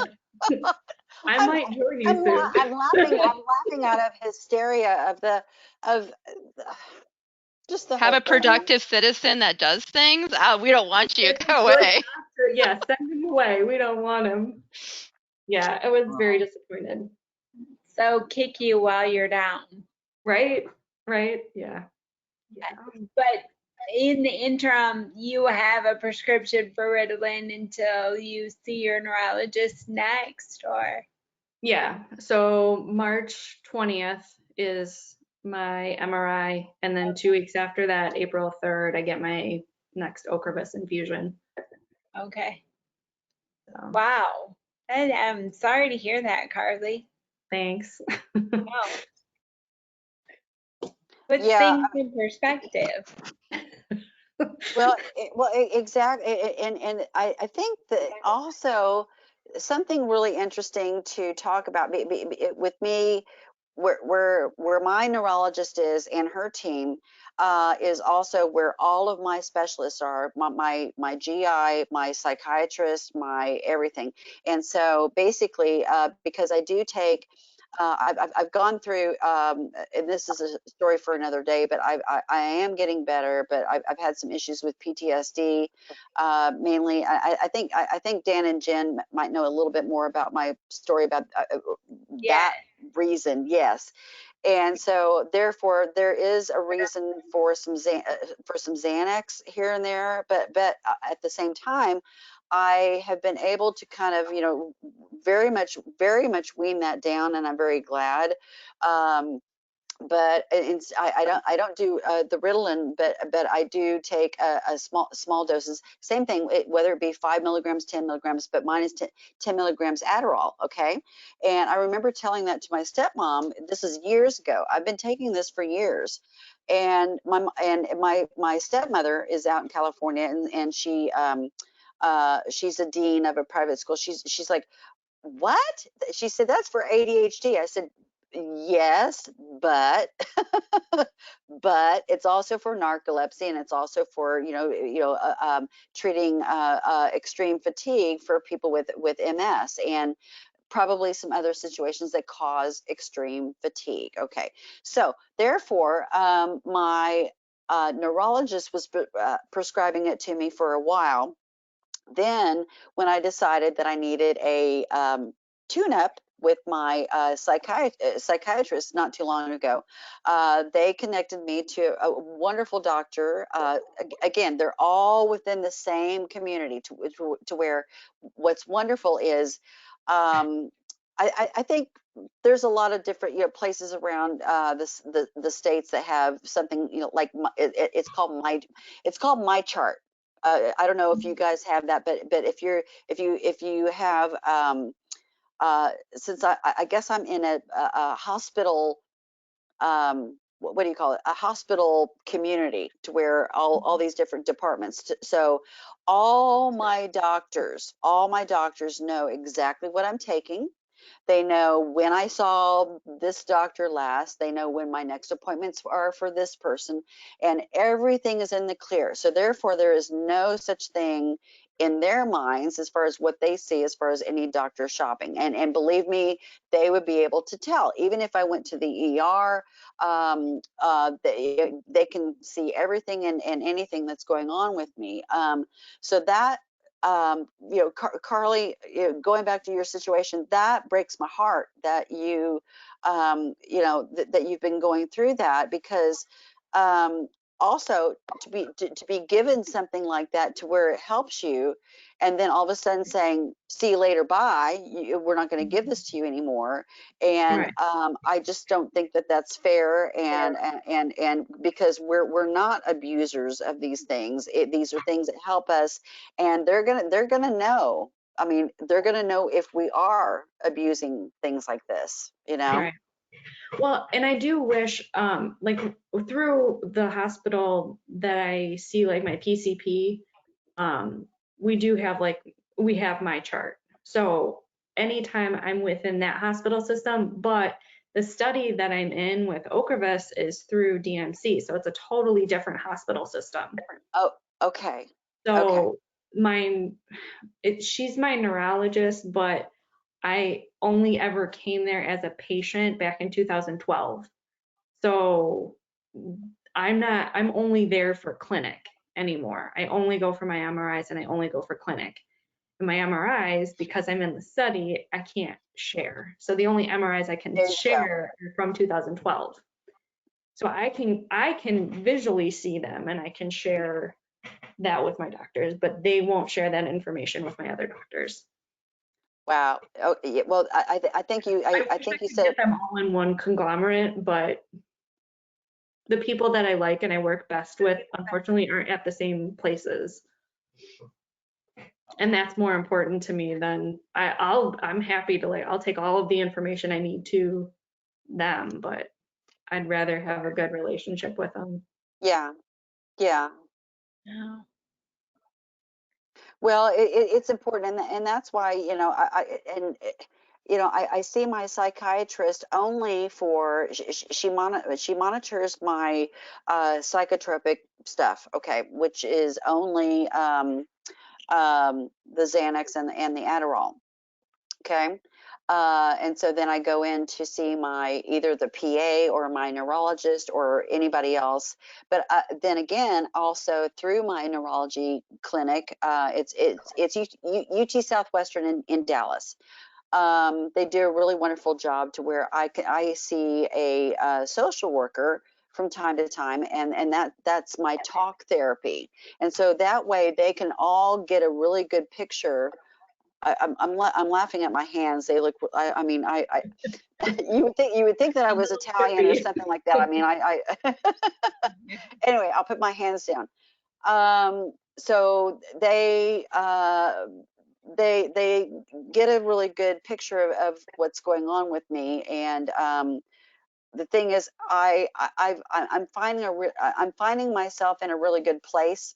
I I'm, might join you soon. I'm laughing out of hysteria of just the Have whole a thing. productive citizen that does things. We don't want you. Good Go away. doctor. Yeah, send him away. We don't want him. Yeah, I was very disappointed. So kick you while you're down. Right? Yeah. But in the interim, you have a prescription for Ritalin until you see your neurologist next, or? Yeah. So March 20th is my MRI. And then 2 weeks after that, April 3rd, I get my next Ocravus infusion. Okay. So, Wow. And I'm sorry to hear that, Carly. thanks. Wow. Puts Yeah. things in perspective. Exactly. And I think that also something really interesting to talk about with me, where my neurologist is and her team is also where all of my specialists are, my GI, my psychiatrist, my everything. And so basically, because I do take I've gone through, and this is a story for another day, but I am getting better, but I've had some issues with PTSD, mainly. I think Dan and Jen might know a little bit more about my story about that reason. Yes. And so therefore there is a reason for some Xanax here and there, but at the same time, I have been able to kind of, very much wean that down, and I'm very glad. But I don't do the Ritalin, but I do take a small doses. Same thing, whether it be 5 milligrams, 10 milligrams, but mine is 10 milligrams Adderall. Okay, and I remember telling that to my stepmom. This is years ago. I've been taking this for years, and my stepmother is out in California, and she's a dean of a private school. She's like, what? She said, that's for ADHD. I said, Yes, but but it's also for narcolepsy, and it's also for treating extreme fatigue for people with MS, and probably some other situations that cause extreme fatigue. Okay, so therefore, my neurologist was prescribing it to me for a while. Then, when I decided that I needed a tune-up with my psychiatrist not too long ago, they connected me to a wonderful doctor. Again, they're all within the same community to where what's wonderful is I think there's a lot of different places around the states that have something like it's called My Chart. I don't know if you guys have that, but if you have since I guess I'm in a hospital, what do you call it, a hospital community to where all these different departments, so all my doctors know exactly what I'm taking. They know when I saw this doctor last. They know when my next appointments are for this person, and everything is in the clear. So therefore, there is no such thing in their minds as far as what they see as far as any doctor shopping. And believe me, they would be able to tell. Even if I went to the ER, they can see everything and anything that's going on with me. So that Carly, going back to your situation, that breaks my heart that that you've been going through that, because also to be given something like that to where it helps you, and then all of a sudden saying, see you later, bye, we're not going to give this to you anymore. And Right. I just don't think that that's fair, and because we're not abusers of these things. These are things that help us, and they're gonna know. I mean, they're gonna know if we are abusing things like this, Right. Well, and I do wish, like through the hospital that I see, like my PCP, we do have we have My Chart. So anytime I'm within that hospital system, but the study that I'm in with Okravus is through DMC. So it's a totally different hospital system. Oh, okay. So she's my neurologist, but I only ever came there as a patient back in 2012. So I'm only there for clinic anymore. I only go for my MRIs and I only go for clinic. And my MRIs, because I'm in the study, I can't share. So the only MRIs I can There you go. share are from 2012. So I can visually see them and I can share that with my doctors, but they won't share that information with my other doctors. Wow. Oh, yeah, well, I think you said Get them all in one conglomerate, but the people that I like and I work best with, unfortunately, aren't at the same places. And that's more important to me than I'm happy to I'll take all of the information I need to them, but I'd rather have a good relationship with them. yeah. Yeah. Well, it's important, and that's why I see my psychiatrist only for she monitors my psychotropic stuff, okay, which is only the Xanax and the Adderall, okay. And so then I go in to see either the PA or my neurologist or anybody else. But then again, also through my neurology clinic, it's UT Southwestern in Dallas. They do a really wonderful job to where I see a social worker from time to time, and that's my talk therapy. And so that way they can all get a really good picture. I'm laughing at my hands. They look. I mean, you would think that I was Italian or something like that. I mean, anyway, I'll put my hands down. So they get a really good picture of what's going on with me, and the thing is, I'm finding myself in a really good place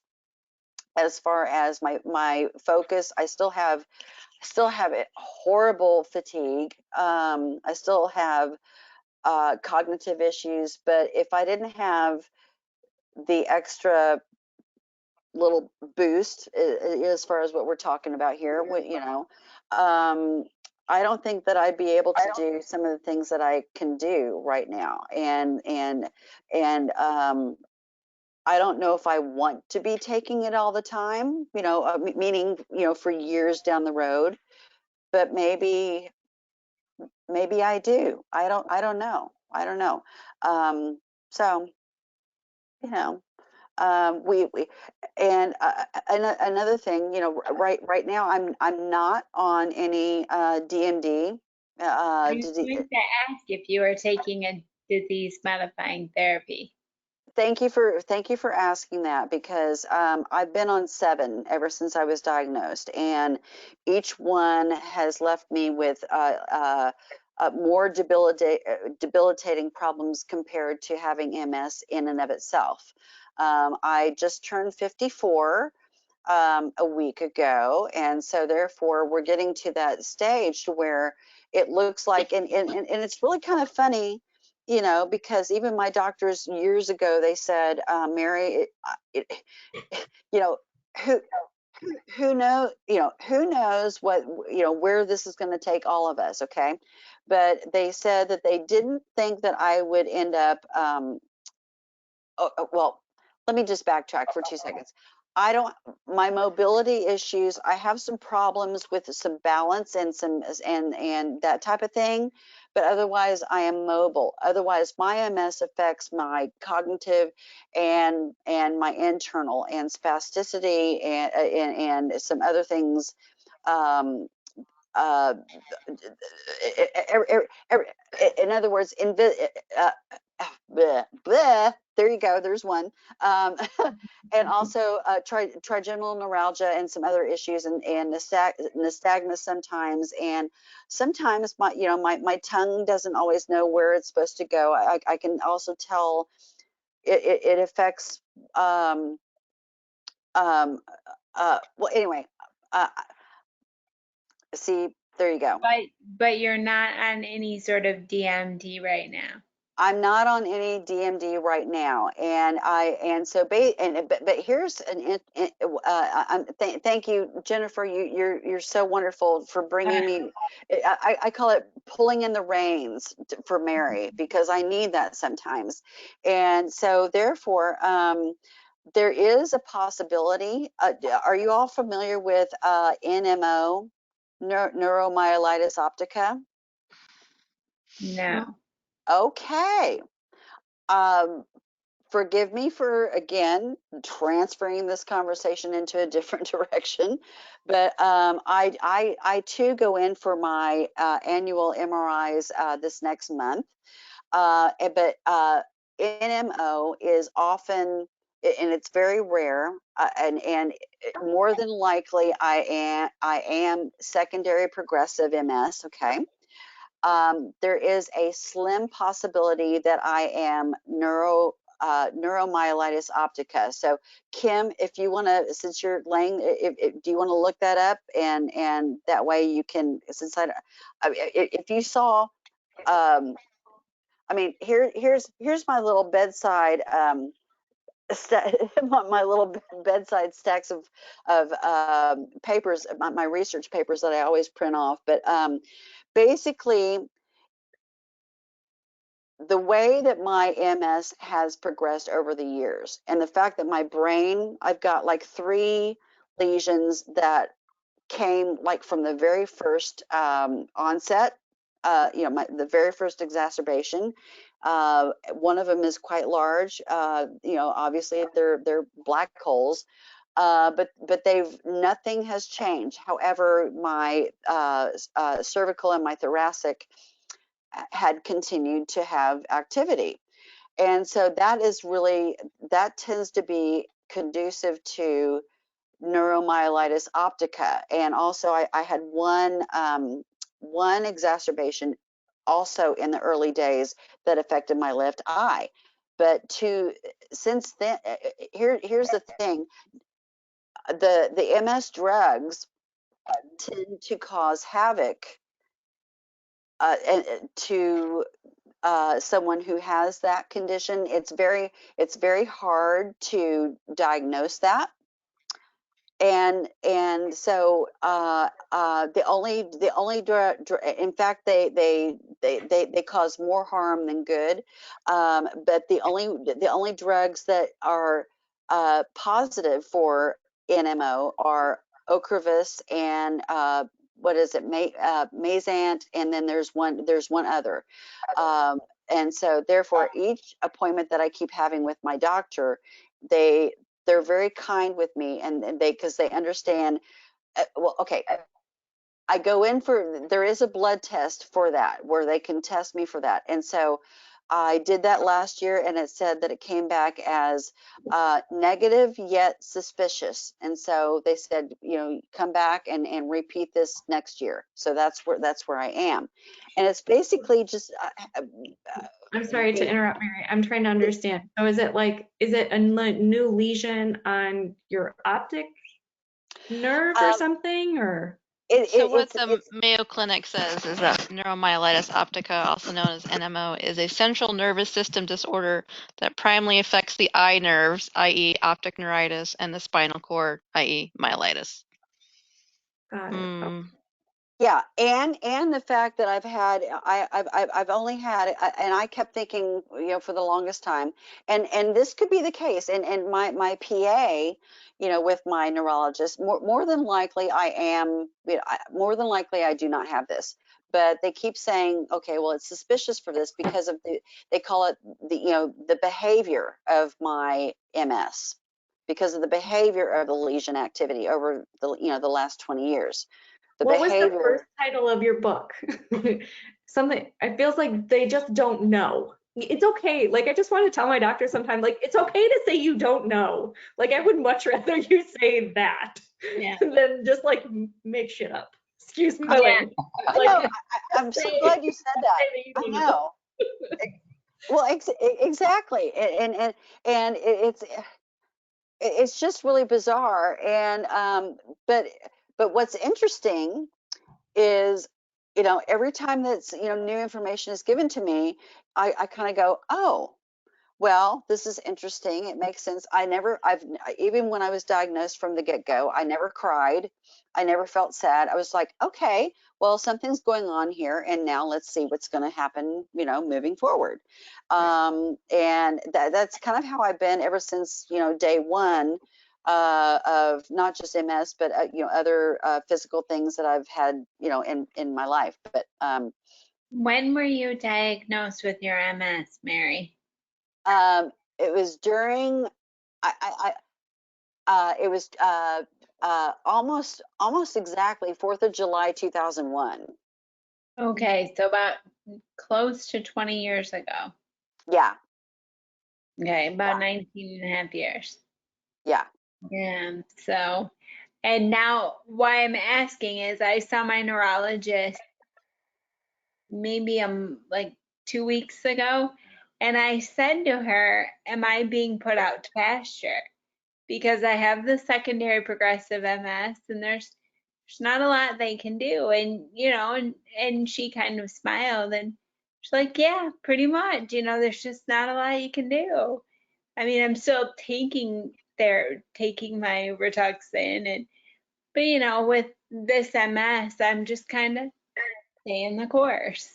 as far as my focus. I still have horrible fatigue. I still have cognitive issues. But if I didn't have the extra little boost, as far as what we're talking about here, I don't think that I'd be able to do some of the things that I can do right now. And I don't know if I want to be taking it all the time, meaning, for years down the road, but maybe I do. I don't know. So, you know, we and another thing, right now I'm not on any DMD. I was going to ask if you are taking a disease modifying therapy. Thank you for asking that, because I've been on 7 ever since I was diagnosed, and each one has left me with more debilitating problems compared to having MS in and of itself. I just turned 54 a week ago, and so therefore we're getting to that stage to where it looks like, and it's really kind of funny, because even my doctors years ago, they said, Mary, you know, who who knows what, where this is going to take all of us, okay? But they said that they didn't think that I would end up, well, let me just backtrack for 2 seconds. My mobility issues, I have some problems with some balance and and that type of thing, but otherwise I am mobile. Otherwise, my MS affects my cognitive and my internal, and spasticity, and some other things. Um, uh, in other words, bleh, there you go, there's one. And also trigeminal neuralgia and some other issues, and nystagmus sometimes, and sometimes my tongue doesn't always know where it's supposed to go. I can also tell it affects well, anyway, uh, see, there you go. But you're not on any sort of DMD right now. I'm not on any DMD right now, but here's thank you, Jennifer. You're so wonderful for bringing me. I call it pulling in the reins for Mary, because I need that sometimes, and so therefore there is a possibility. Are you all familiar with NMO, neuromyelitis optica? No. Okay. Forgive me for, again, transferring this conversation into a different direction, but I too go in for my annual MRIs this next month. But NMO is often, and it's very rare, and more than likely I am secondary progressive MS. Okay. There is a slim possibility that I am neuromyelitis optica. So Kim, if you want to, since you're laying, do you want to look that up, and that way you can, since if you saw, I mean, here's my little bedside, my little bedside stacks of papers, my research papers that I always print off. But basically, the way that my MS has progressed over the years, and the fact that my brain, I've got like 3 lesions that came like from the very first onset, the very first exacerbation. One of them is quite large. Obviously they're black holes, but nothing has changed. However, my cervical and my thoracic had continued to have activity. And so that tends to be conducive to neuromyelitis optica. And also I had one exacerbation also in the early days that affected my left eye. But since then, here's the thing, the MS drugs tend to cause havoc to someone who has that condition. It's very hard to diagnose that. And so the only drug, in fact, they cause more harm than good. But the only drugs that are positive for NMO are Ocravus and what is it, Mazant, and then there's one other. And so therefore, each appointment that I keep having with my doctor, they're very kind with me, and because they understand. Well, okay, I go in for, there is a blood test for that where they can test me for that, and so I did that last year, and it said that it came back as negative yet suspicious, and so they said, come back and repeat this next year. So that's where I am, and it's basically just. I'm sorry to interrupt, Mary. I'm trying to understand. So is it a new lesion on your optic nerve or something, or? So what the Mayo Clinic says is that neuromyelitis optica, also known as NMO, is a central nervous system disorder that primarily affects the eye nerves, i.e. optic neuritis, and the spinal cord, i.e. myelitis. Got it. Yeah, and the fact that I've only had, and I kept thinking, for the longest time, and this could be the case, and my PA, with my neurologist, more than likely I am, more than likely I do not have this, but they keep saying, okay, well, it's suspicious for this because of they call it the behavior of my MS, because of the behavior of the lesion activity over the last 20 years. What was the first title of your book? Something, it feels like they just don't know. It's okay. Like, I just want to tell my doctor sometimes, like, it's okay to say you don't know. Like, I would much rather you say that than just like make shit up. Excuse my language. I'm so glad you said that. I know. Well, exactly. And it's just really bizarre. And but what's interesting is, every time that's, new information is given to me, I kind of go, oh, well, this is interesting. It makes sense. Even when I was diagnosed from the get-go, I never cried. I never felt sad. I was like, okay, well, something's going on here, and now let's see what's going to happen, moving forward. And that's kind of how I've been ever since, day one of not just MS, but other physical things that I've had, in my life. But when were you diagnosed with your MS, Mary? It was during, it was almost exactly 4th of July 2001. Okay, so about close to 20 years ago. Yeah. Okay, about 19 and a half years. Yeah. And so, and now why I'm asking is I saw my neurologist maybe like 2 weeks ago, and I said to her, am I being put out to pasture? Because I have the secondary progressive MS, and there's not a lot they can do. And and she kind of smiled, and she's like, yeah, pretty much, there's just not a lot you can do. I mean, I'm still taking my Rituxan, but with this MS, I'm just kind of staying the course.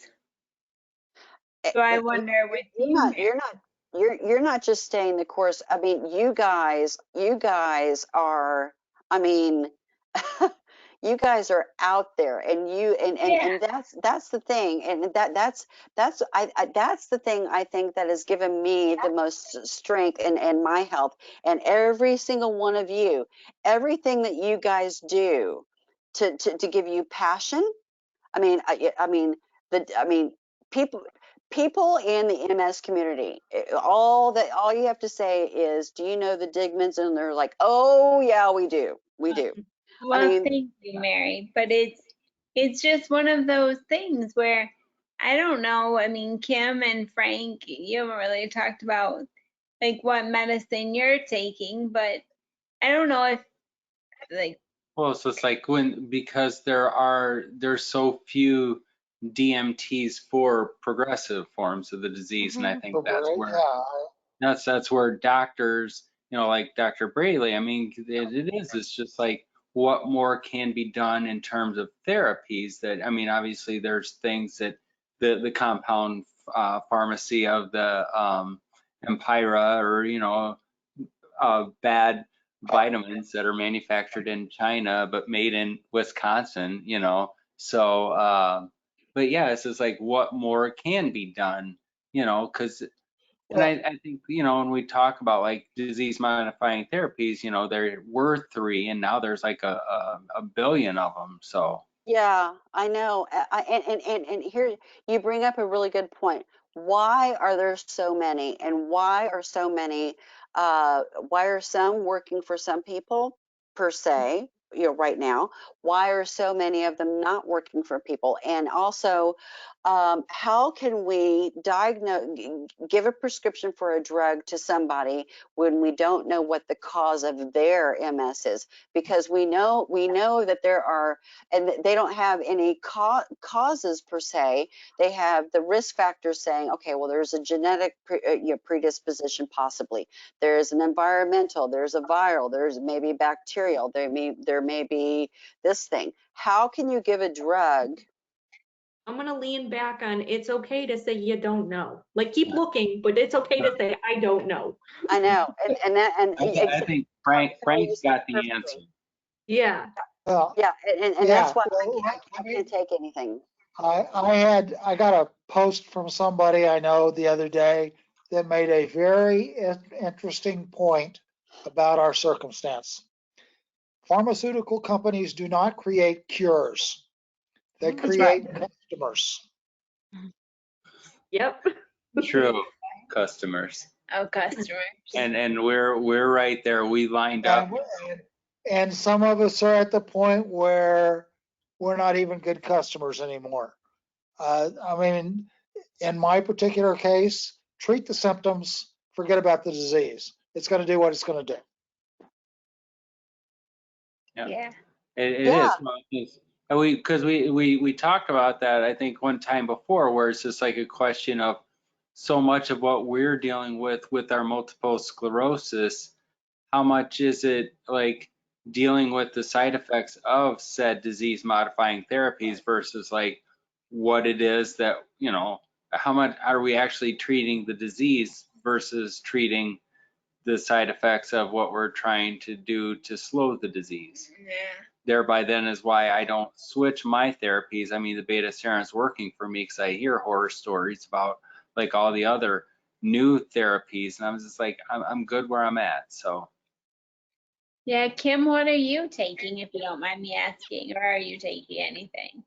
So I wonder with You're not just staying the course. I mean, you guys are, I mean, you guys are out there, and that's the thing, and that's the thing I think that has given me the most strength and my health, and every single one of you, everything that you guys do to give you passion. I mean, people in the MS community, all you have to say is, do you know the Digmans? And they're like, oh yeah, we do. Well, thank you, Mary. But it's just one of those things where I don't know. I mean, Kim and Frank, you haven't really talked about like what medicine you're taking, but I don't know if like. Well, so it's like because there's so few DMTs for progressive forms of the disease, and I think that's where Yeah, that's where doctors, like Dr. Braley, I mean, it's just like what more can be done in terms of therapies that, I mean, obviously there's things that the compound pharmacy of the Empira or, bad vitamins that are manufactured in China but made in Wisconsin. So, but yeah, it's just like what more can be done, because and well, I think, when we talk about like disease modifying therapies, there were 3 and now there's like a billion of them. So Yeah, I know. And here you bring up a really good point. Why are there so many? And why are some working for some people per se, right now? Why are so many of them not working for people? And also, how can we give a prescription for a drug to somebody when we don't know what the cause of their MS is? Because we know that there are, and they don't have any causes per se. They have the risk factors saying, okay, well, there's a genetic predisposition possibly. There's an environmental, there's a viral, there's maybe bacterial, there may be this thing. How can you give a drug? I'm gonna lean back on it's okay to say you don't know. Like keep looking, but it's okay to say I don't know. I know, I think Frank's got the answer. Yeah. well, yeah, and yeah, that's why well, I can't take anything. I got a post from somebody I know the other day that made a very interesting point about our circumstance. Pharmaceutical companies do not create cures. They That's right. create customers. Yep. True customers. Oh, customers. And we're right there. We lined up. And some of us are at the point where we're not even good customers anymore. I mean, in my particular case, treat the symptoms, forget about the disease. It's going to do what it's going to do. Yeah. It Yeah. is. And because we talked about that, I think one time before, where it's just like a question of so much of what we're dealing with our multiple sclerosis, how much is it like dealing with the side effects of said disease modifying therapies versus like what it is that, how much are we actually treating the disease versus treating the side effects of what we're trying to do to slow the disease. Yeah. Thereby then is why I don't switch my therapies. I mean, the beta seron's working for me because I hear horror stories about like all the other new therapies, and I'm just like, I'm good where I'm at. So Yeah, Kim, what are you taking, if you don't mind me asking, or are you taking anything?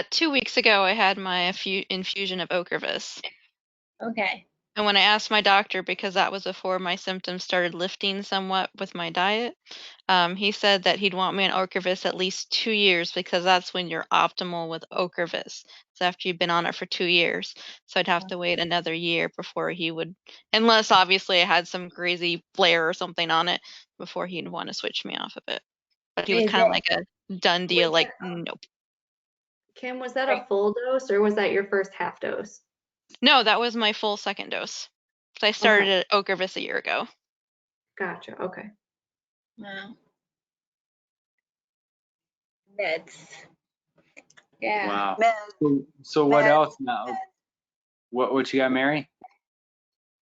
2 weeks ago, I had my infusion of Ocravus. Okay. And when I asked my doctor, because that was before my symptoms started lifting somewhat with my diet, he said that he'd want me on Ocravus at least 2 years because that's when you're optimal with Ocravus. So after you've been on it for 2 years. So I'd have to wait another year before he would, unless obviously I had some crazy flare or something on it, before he'd want to switch me off of it. But he was Is kind of it like a done deal, like, nope. Kim, was that a full dose or was that your first half dose? No, that was my full second dose. So I started at Ocravus a year ago. Gotcha. Okay. wow? That's yeah. wow. Med, So what med, else now? What you got, Mary?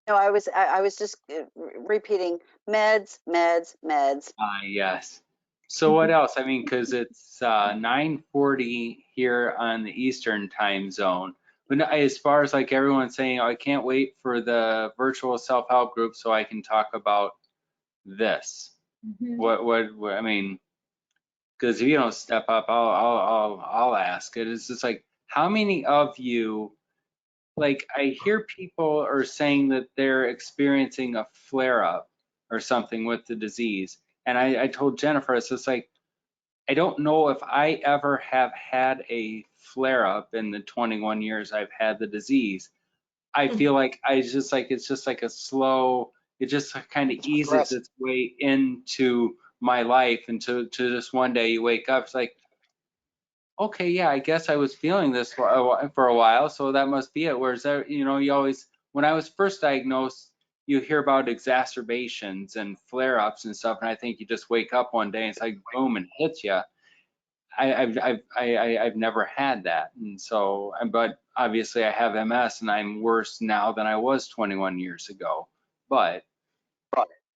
no, I was just repeating meds, meds, meds. Yes. So what else? I mean, because it's 9:40 here on the Eastern time zone. But as far as like everyone saying, I can't wait for the virtual self-help group so I can talk about this. Mhm. What I mean, because if you don't step up, I'll ask it. It's just like, how many of you, like I hear people are saying that they're experiencing a flare up or something with the disease. And I told Jennifer, it's just like, I don't know if I ever have had a flare up in the 21 years I've had the disease. I feel like it's just like a slow, it just kind of eases progressive. its way into my life, and to just one day you wake up, it's like, okay, yeah, I guess I was feeling this for a while, so that must be it. Whereas, you know, you always, when I was first diagnosed, you hear about exacerbations and flare-ups and stuff, and I think you just wake up one day and it's like boom and hits you. I've never had that, and so, but obviously I have MS and I'm worse now than I was 21 years ago. But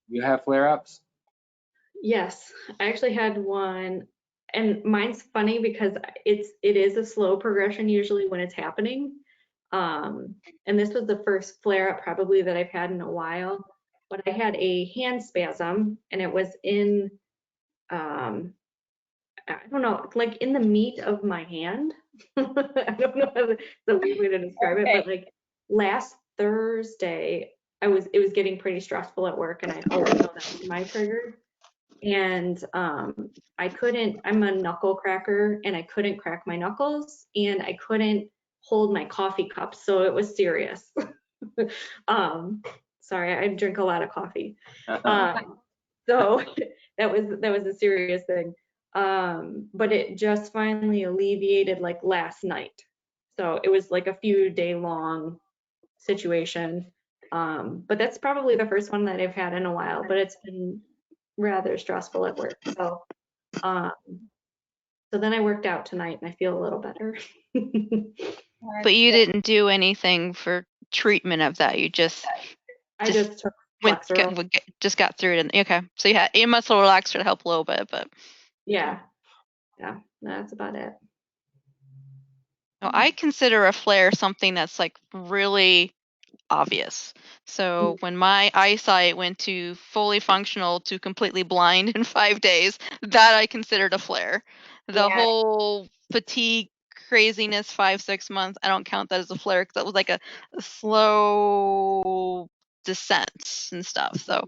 you have flare-ups? Yes, I actually had one, and mine's funny because it is a slow progression usually when it's happening. And this was the first flare up probably that I've had in a while. But I had a hand spasm, and it was in I don't know, like in the meat of my hand. I don't know how the weird way to describe it, Okay. but like last Thursday, it was getting pretty stressful at work, and I always know that's my trigger. And I'm a knuckle cracker, and I couldn't crack my knuckles, and I couldn't hold my coffee cup, so it was serious. um, Sorry, I drink a lot of coffee. So that was a serious thing. But it just finally alleviated like last night. So it was like a few day long situation. But that's probably the first one that I've had in a while, but it's been rather stressful at work. Um, so then I worked out tonight and I feel a little better. But you didn't do anything for treatment of that. You just I just took Flexeril. just got through it. And okay, so you had a muscle relaxer to help a little bit, but Yeah, that's about it. no, I consider a flare something that's like really obvious. So when my eyesight went to fully functional to completely blind in 5 days, that I considered a flare. The Yeah. whole fatigue craziness 5-6 months, I don't count that as a flare because that was like a slow descent and stuff. So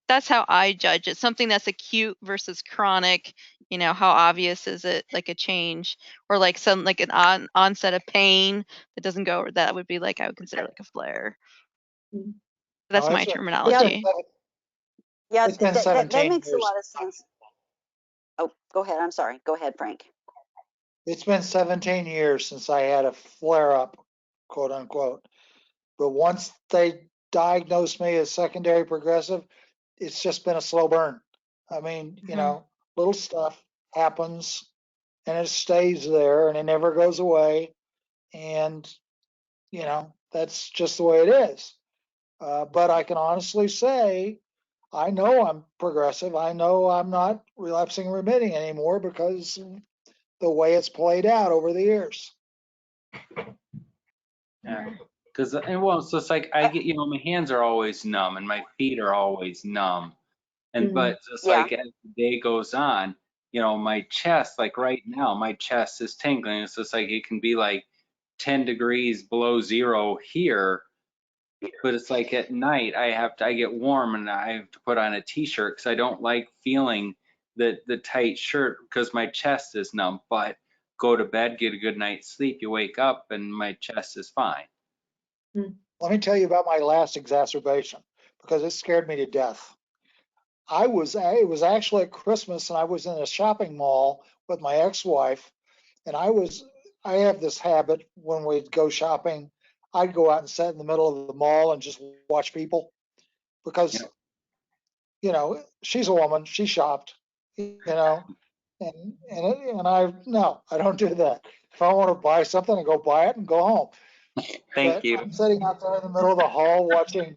that's how I judge it. Something that's acute versus chronic. You know, how obvious is it, like a change, or like some like an onset of pain that doesn't go. That would be like I would consider like a flare. That's No, my Yeah, terminology. yeah, it's been that 17 makes a years. lot of sense. Oh, go ahead. I'm sorry. Go ahead, Frank. It's been 17 years since I had a flare up, quote unquote. But once they diagnosed me as secondary progressive, it's just been a slow burn. I mean, you know, little stuff happens and it stays there and it never goes away. And, you know, that's just the way it is. But I can honestly say, I know I'm progressive. I know I'm not relapsing and remitting anymore because the way it's played out over the years. Yeah. Because, and well, it's just like I get, you know, my hands are always numb and my feet are always numb. And, but just Yeah. like as the day goes on, you know, my chest, like right now, my chest is tingling. It's just like it can be like 10 degrees below zero here, but it's like at night I get warm and I have to put on a t-shirt because I don't like feeling the tight shirt because my chest is numb. But go to bed, get a good night's sleep, you wake up and my chest is fine. Let me tell you about my last exacerbation because it scared me to death. It was actually at Christmas and I was in a shopping mall with my ex-wife and I have this habit when we'd go shopping, I'd go out and sit in the middle of the mall and just watch people because, Yeah. you know, she's a woman, she shopped, you know, and I don't do that. If I want to buy something, I go buy it and go home. Thank But you. I'm sitting out there in the middle of the hall watching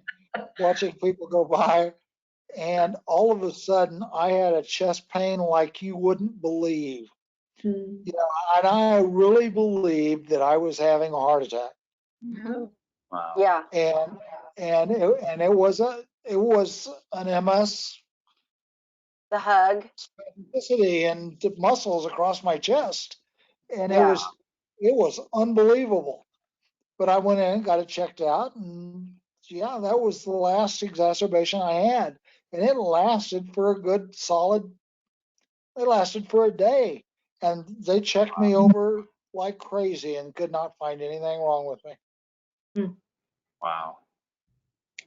people go by, and all of a sudden I had a chest pain like you wouldn't believe. You know, and I really believed that I was having a heart attack. Wow. Yeah. And it was an MS The hug. specificity and the muscles across my chest, and Yeah. it was unbelievable. But I went in and got it checked out, and yeah, that was the last exacerbation I had, and it lasted for a good solid. It lasted for a day, and they checked me over like crazy and could not find anything wrong with me. Wow.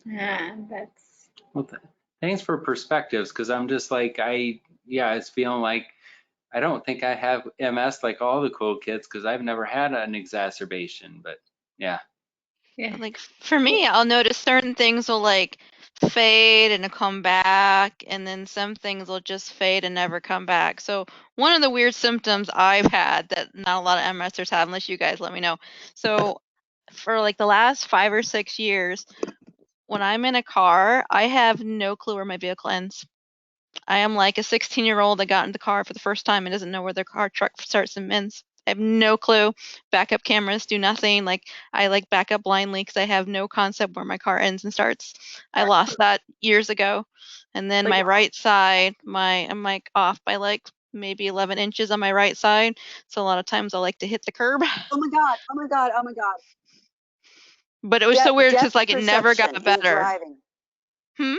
Yeah, that's Well, thanks for perspectives because I'm just like, yeah, it's feeling like I don't think I have MS like all the cool kids because I've never had an exacerbation, but yeah. Yeah. Like for me, I'll notice certain things will like fade and come back, and then some things will just fade and never come back. So one of the weird symptoms I've had that not a lot of MSers have, unless you guys let me know. So for like the last 5 or 6 years, when I'm in a car, I have no clue where my vehicle ends. I am like a 16-year-old that got in the car for the first time and doesn't know where their car truck starts and ends. I have no clue. Backup cameras do nothing. Like I like back up blindly because I have no concept where my car ends and starts. I lost that years ago. And then my right side, I'm like off by like maybe 11 inches on my right side. So a lot of times I like to hit the curb. Oh my God, oh my God, oh my God. But it was so weird because Depth like it never perception got in better. driving. Hmm?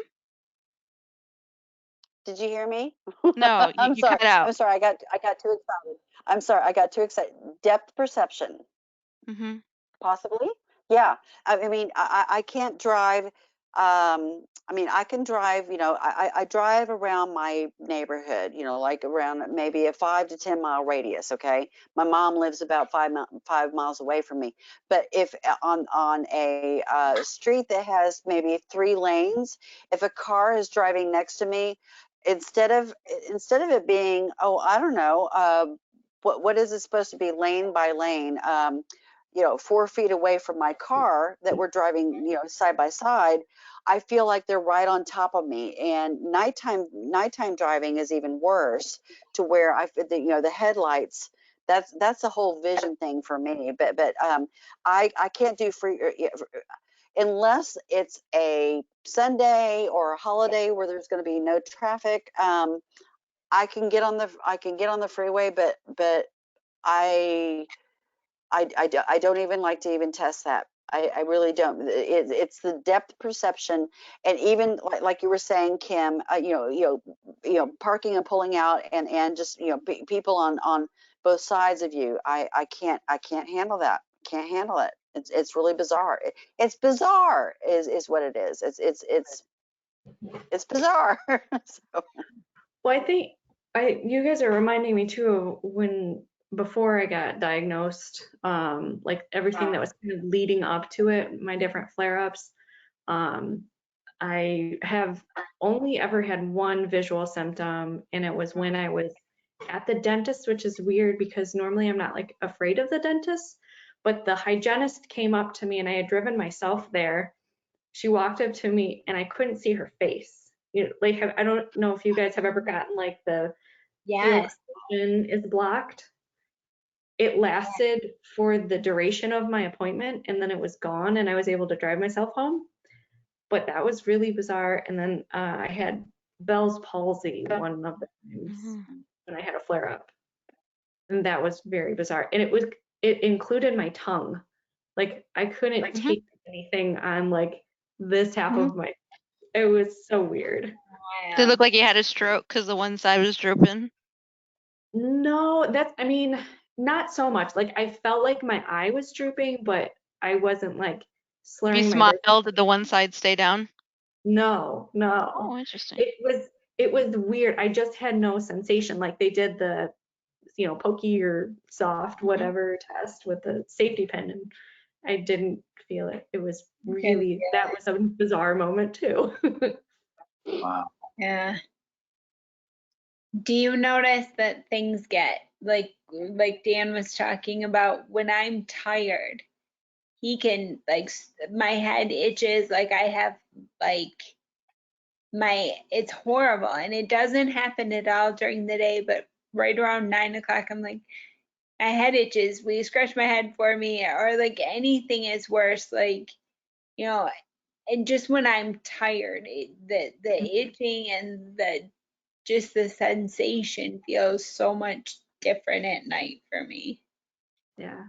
Did you hear me? No, I'm you sorry. cut out. I'm sorry. I got too excited. I'm sorry. I got too excited. Depth perception. Hmm. Possibly. Yeah. I mean, I can't drive. I mean, I can drive, I drive around my neighborhood, like around maybe a 5 to 10 mile radius. Okay. My mom lives about 5 miles away from me. But if on a street that has maybe 3 lanes, if a car is driving next to me, instead of it being, oh, I don't know, what is it supposed to be lane by lane? 4 feet away from my car that we're driving, side by side, I feel like they're right on top of me. And nighttime driving is even worse, to where the headlights. That's a whole vision thing for me. But I can't do free unless it's a Sunday or a holiday where there's going to be no traffic. I can get on the freeway, but I I don't even like to even test that. I really don't. It's the depth perception, and even like you were saying, Kim, parking and pulling out, and just people on both sides of you. I can't handle that. Can't handle it. It's really bizarre. It's bizarre is what it is. It's bizarre. So, Well, I think you guys are reminding me too of when before I got diagnosed, like everything that was kind of leading up to it, my different flare-ups. Um, I have only ever had one visual symptom, and it was when I was at the dentist, which is weird because normally I'm not like afraid of the dentist, but the hygienist came up to me and I had driven myself there. She walked up to me and I couldn't see her face. Like I don't know if you guys have ever gotten like the field Yes. of vision is blocked. It lasted for the duration of my appointment and then it was gone and I was able to drive myself home. But that was really bizarre. And then I had Bell's palsy one of the times Mhm. when I had a flare up. And that was very bizarre. And it included my tongue. Like I couldn't Mhm. take anything on like this half Mhm. of my, it was so weird. Did it look like you had a stroke because the one side was drooping? No, I mean, not so much. Like I felt like my eye was drooping, but I wasn't like If you slurring my words. smiled, did the one side stay down? No, no. Oh, interesting. It was weird. I just had no sensation. Like they did the, pokey or soft, Mhm. whatever test with the safety pin, and I didn't feel it. It was really, that was a bizarre moment too. Wow. Yeah. Do you notice that things get like Dan was talking about, when I'm tired, he can my head itches, like I have like it's horrible, and it doesn't happen at all during the day, but right around 9 o'clock I'm like, my head itches, will you scratch my head for me? Or like anything is worse, like, you know, and just when I'm tired, the itching and just the sensation feels so much different at night for me. Yeah.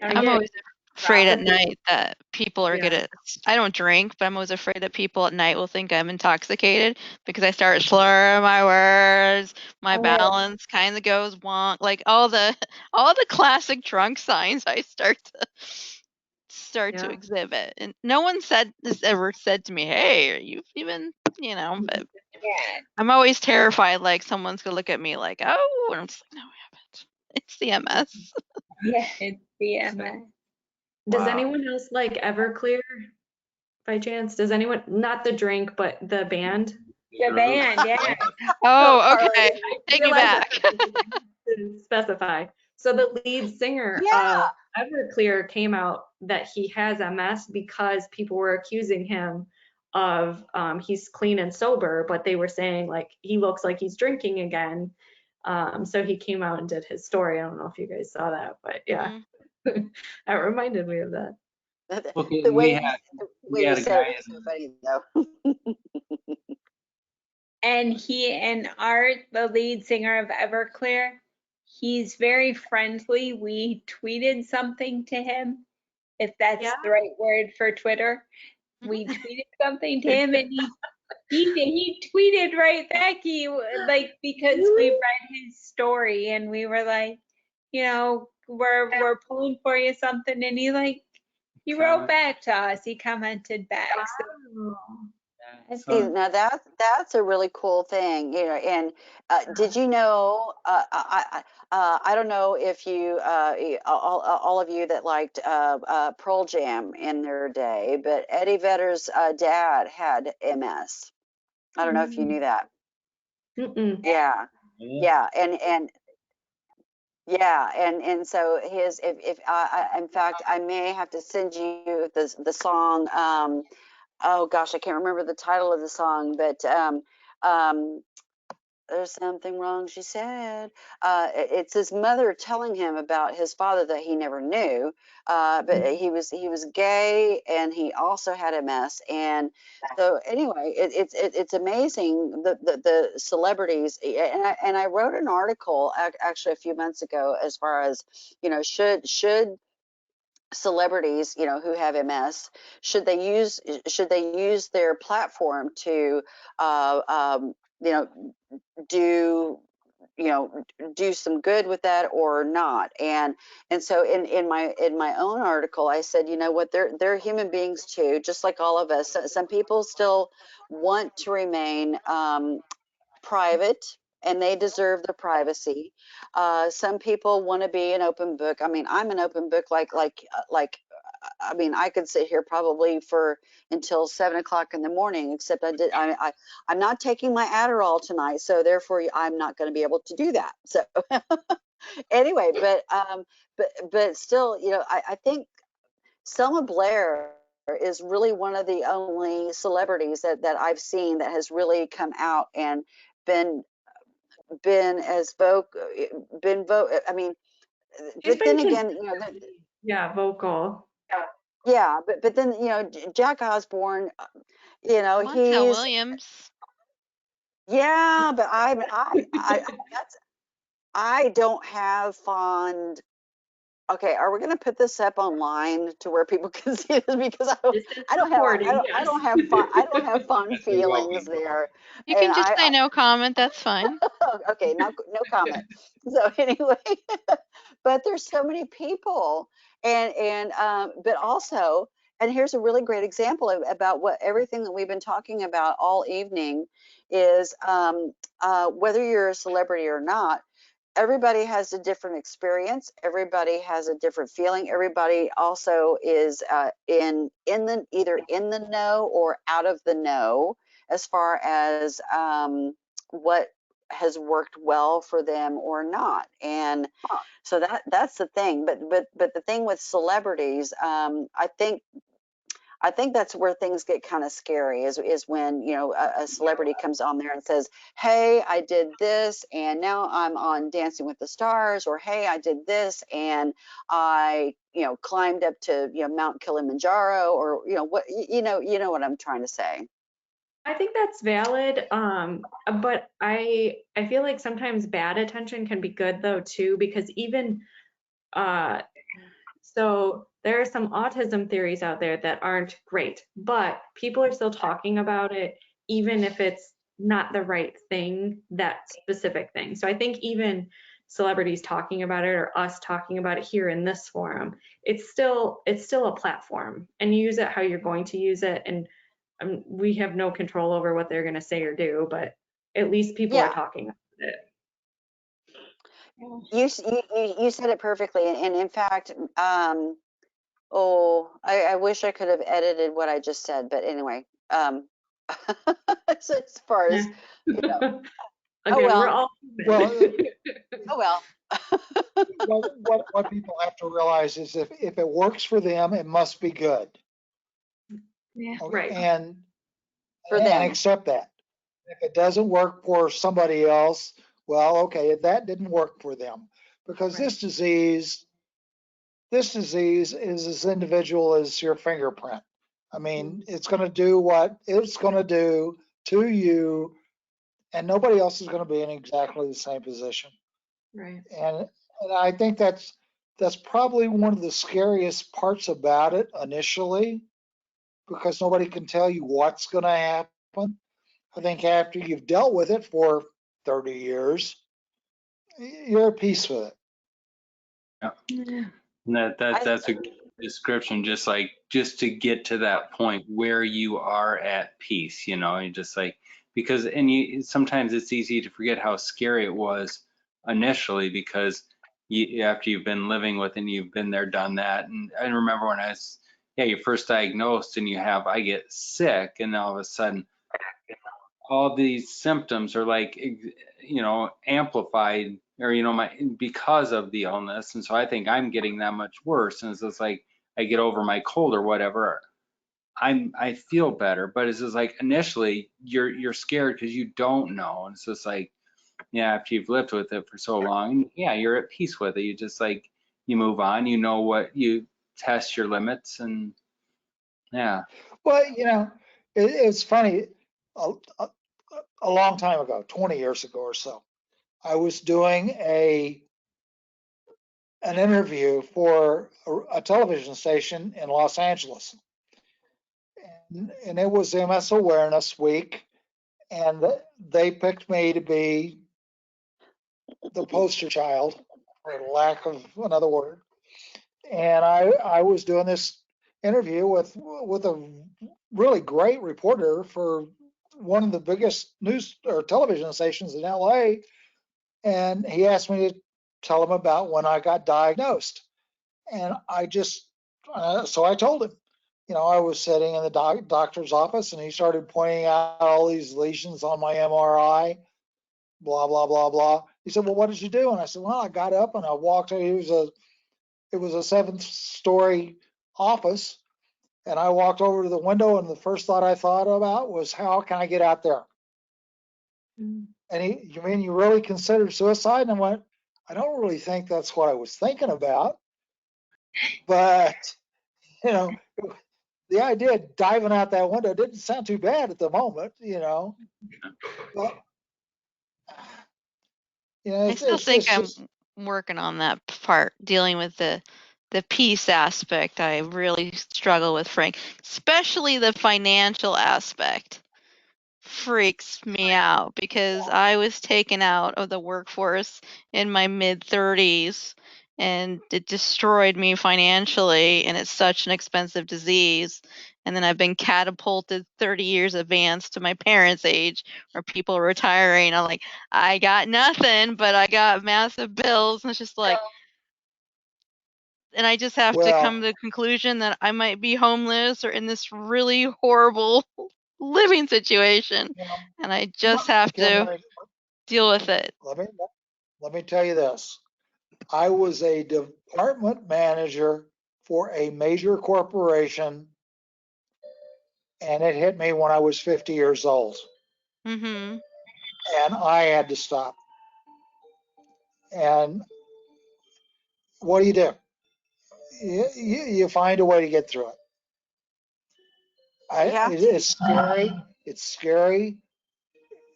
I I don't I'm know. get always afraid at probably, night that people are yeah. gonna. I don't drink, but I'm always afraid that people at night will think I'm intoxicated because I start slurring my words. My Oh, balance kind of goes wonk. Like all the all the classic drunk signs I start to Yeah. exhibit. And no one has ever said to me, "Hey, are you even?" But Yeah, I'm always terrified, like someone's gonna look at me like, oh, and I'm just like, no, I haven't. It's the MS. yeah, it's BMS. Does Wow. anyone else like Everclear by chance? Does anyone, not the drink, but the band? The band, yeah. Oh, So, okay. Take me Realize back. that to specify. So the lead singer yeah. of Everclear came out that he has MS because people were accusing him of he's clean and sober, but they were saying like he looks like he's drinking again. So he came out and did his story. I don't know if you guys saw that, but yeah, that reminded me of that. Okay, The we way had the we way you had a said it guy was so funny though. And he and Art, the lead singer of Everclear, he's very friendly. We tweeted something to him, if that's Yeah. the right word for Twitter. We tweeted something to him, and he tweeted right back. He like, because we read his story and we were like, we're pulling for you something, and he wrote back to us. He commented back. So See, now that's a really cool thing, And did you know? I don't know if you, all of you that liked Pearl Jam in their day, but Eddie Vedder's dad had MS. I don't know if you knew that. Mm-mm. Yeah, yeah, and so if in fact I may have to send you the song. Oh gosh, I can't remember the title of the song, but um, there's something wrong, she said. It's his mother telling him about his father that he never knew, but he was gay and he also had MS. And so anyway, it's amazing the celebrities. And I wrote an article actually a few months ago as far as should celebrities who have MS should they use their platform to uh, um, you know do do some good with that or not. And so in my own article I said, you know what, they're human beings too, just like all of us. Some people still want to remain private, and they deserve the privacy. Some people want to be an open book. I mean, I'm an open book, I mean, I could sit here probably for until 7 o'clock in the morning, except I'm not taking my Adderall tonight, so therefore I'm not going to be able to do that. So anyway, but still, I think Selma Blair is really one of the only celebrities that I've seen that has really come out and been been as voc been vote I mean, He's but been then again, vocal. yeah, but then Jack Osborne, Montel he's, Williams. yeah, but I don't have fond. Okay, are we going to put this up online to where people can see this? Because This is I don't have recording, I yes. don't have fun I don't have fond you're feelings welcome. there, You and can just say no comment. That's fine. okay, no comment. So anyway, but there's so many people, but also, and here's a really great example about what everything that we've been talking about all evening is, whether you're a celebrity or not. Everybody has a different experience. Everybody has a different feeling. Everybody also is either in the know or out of the know as far as what has worked well for them or not. And so that's the thing. But the thing with celebrities, I think that's where things get kind of scary is when, a celebrity comes on there and says, hey, I did this and now I'm on Dancing with the Stars, or hey, I did this and I, climbed up to, Mount Kilimanjaro, or, what, what I'm trying to say. I think that's valid, but I feel like sometimes bad attention can be good though too, because even so there are some autism theories out there that aren't great, but people are still talking about it, even if it's not the right thing, that specific thing. So I think even celebrities talking about it or us talking about it here in this forum, it's still a platform, and you use it how you're going to use it. And we have no control over what they're going to say or do, but at least people are Yeah. talking about it. You said it perfectly. And in fact, I wish I could have edited what I just said, but anyway, so as far as, you know, Again, we're well. all Well, oh, well. what people have to realize is if it works for them, it must be good. Yeah, Okay, right. And For them. accept that. If it doesn't work for somebody else, well, okay, that didn't work for them. Because Right. this disease is as individual as your fingerprint. I mean, it's going to do what it's going to do to you, and nobody else is going to be in exactly the same position. Right. And I think that's probably one of the scariest parts about it initially, because nobody can tell you what's going to happen. I think after you've dealt with it for 30 years, you're at peace with it. Yeah. That's a good description, just to get to that point where you are at peace, you know, and just like, because, and sometimes it's easy to forget how scary it was initially, because after you've been living with it and you've been there, done that. And I remember when you're first diagnosed and I get sick, and all of a sudden all these symptoms are like, you know, amplified, or, you know, because of the illness. And so I think I'm getting that much worse. And it's just like, I get over my cold or whatever, I feel better. But it's just like, initially you're scared because you don't know. And it's just like, yeah, after you've lived with it for so long, yeah, you're at peace with it. You just like, you move on, you know what, you test your limits, and yeah. Well, you know, it's funny. A long time ago, 20 years ago or so, I was doing an interview for a television station in Los Angeles, and it was MS Awareness Week, and they picked me to be the poster child, for lack of another word. And I was doing this interview with a really great reporter for one of the biggest news or television stations in LA, and he asked me to tell him about when I got diagnosed. And I just, so I told him, you know, I was sitting in the doctor's office, and he started pointing out all these lesions on my MRI, blah, blah, blah, blah. He said, well, what did you do? And I said, well, I got up and I walked. It was a 7th-story office. And I walked over to the window, and the first thought I thought about was, how can I get out there? Mm. And you mean you really considered suicide? And I went, I don't really think that's what I was thinking about. But, you know, the idea of diving out that window didn't sound too bad at the moment, you know. But, you know, I still think I'm just, working on that part, dealing with the peace aspect. I really struggle with, Frank, especially the financial aspect. Freaks me out because I was taken out of the workforce in my mid-30s, and it destroyed me financially, and it's such an expensive disease. And then I've been catapulted 30 years advanced to my parents' age, where people are retiring. I'm like, I got nothing, but I got massive bills. And it's just like, and I just have to come well, to the conclusion that I might be homeless or in this really horrible living situation, you know, and I just have Kim, to deal with it. let me tell you this. I was a department manager for a major corporation, and it hit me when I was 50 years old, Mhm. and I had to stop. And what do? You find a way to get through it. You have to. It's scary. It's scary.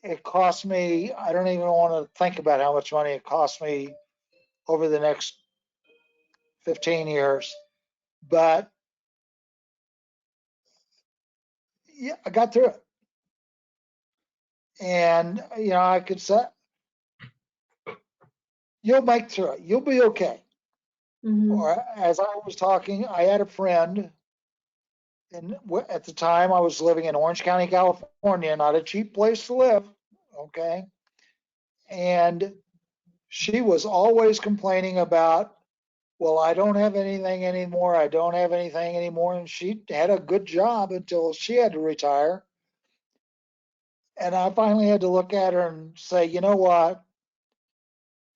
It cost me, I don't even want to think about how much money it cost me over the next 15 years. But yeah, I got through it. And, you know, I could say, you'll make through it. You'll be okay. Mhm. Or as I was talking, I had a friend And at the time I was living in Orange County, California, not a cheap place to live. Okay. And she was always complaining about, well, I don't have anything anymore. I don't have anything anymore. And she had a good job until she had to retire. And I finally had to look at her and say, you know what?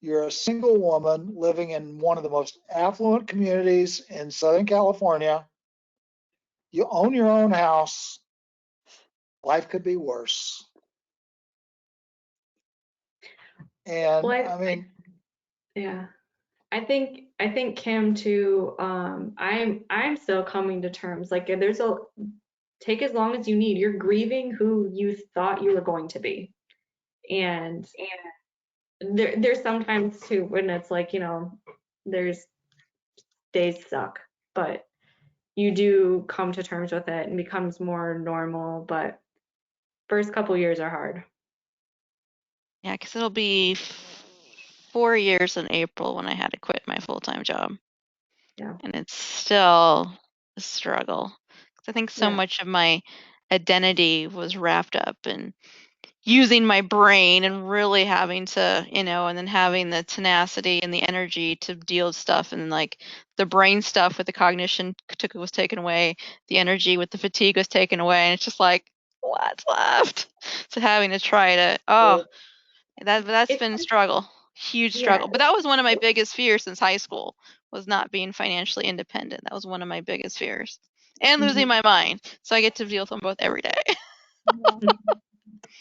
You're a single woman living in one of the most affluent communities in Southern California. You own your own house. Life could be worse. And Well, I mean, yeah. I think Kim too, I'm still coming to terms. Like take as long as you need. You're grieving who you thought you were going to be. And there's sometimes too when it's like, there's days suck, but you do come to terms with it and becomes more normal. But first couple years are hard. Yeah, because it'll be 4 years in April when I had to quit my full-time job. Yeah. And it's still a struggle. 'Cause I think so Yeah. much of my identity was wrapped up in using my brain and really having to, and then having the tenacity and the energy to deal with stuff. And then, like, the brain stuff with the cognition was taken away, the energy with the fatigue was taken away, and it's just like, what's left? So having to try to, that's It's been a struggle, huge yeah. struggle. But that was one of my biggest fears since high school, was not being financially independent. That was one of my biggest fears. And losing my mind. So I get to deal with them both every day.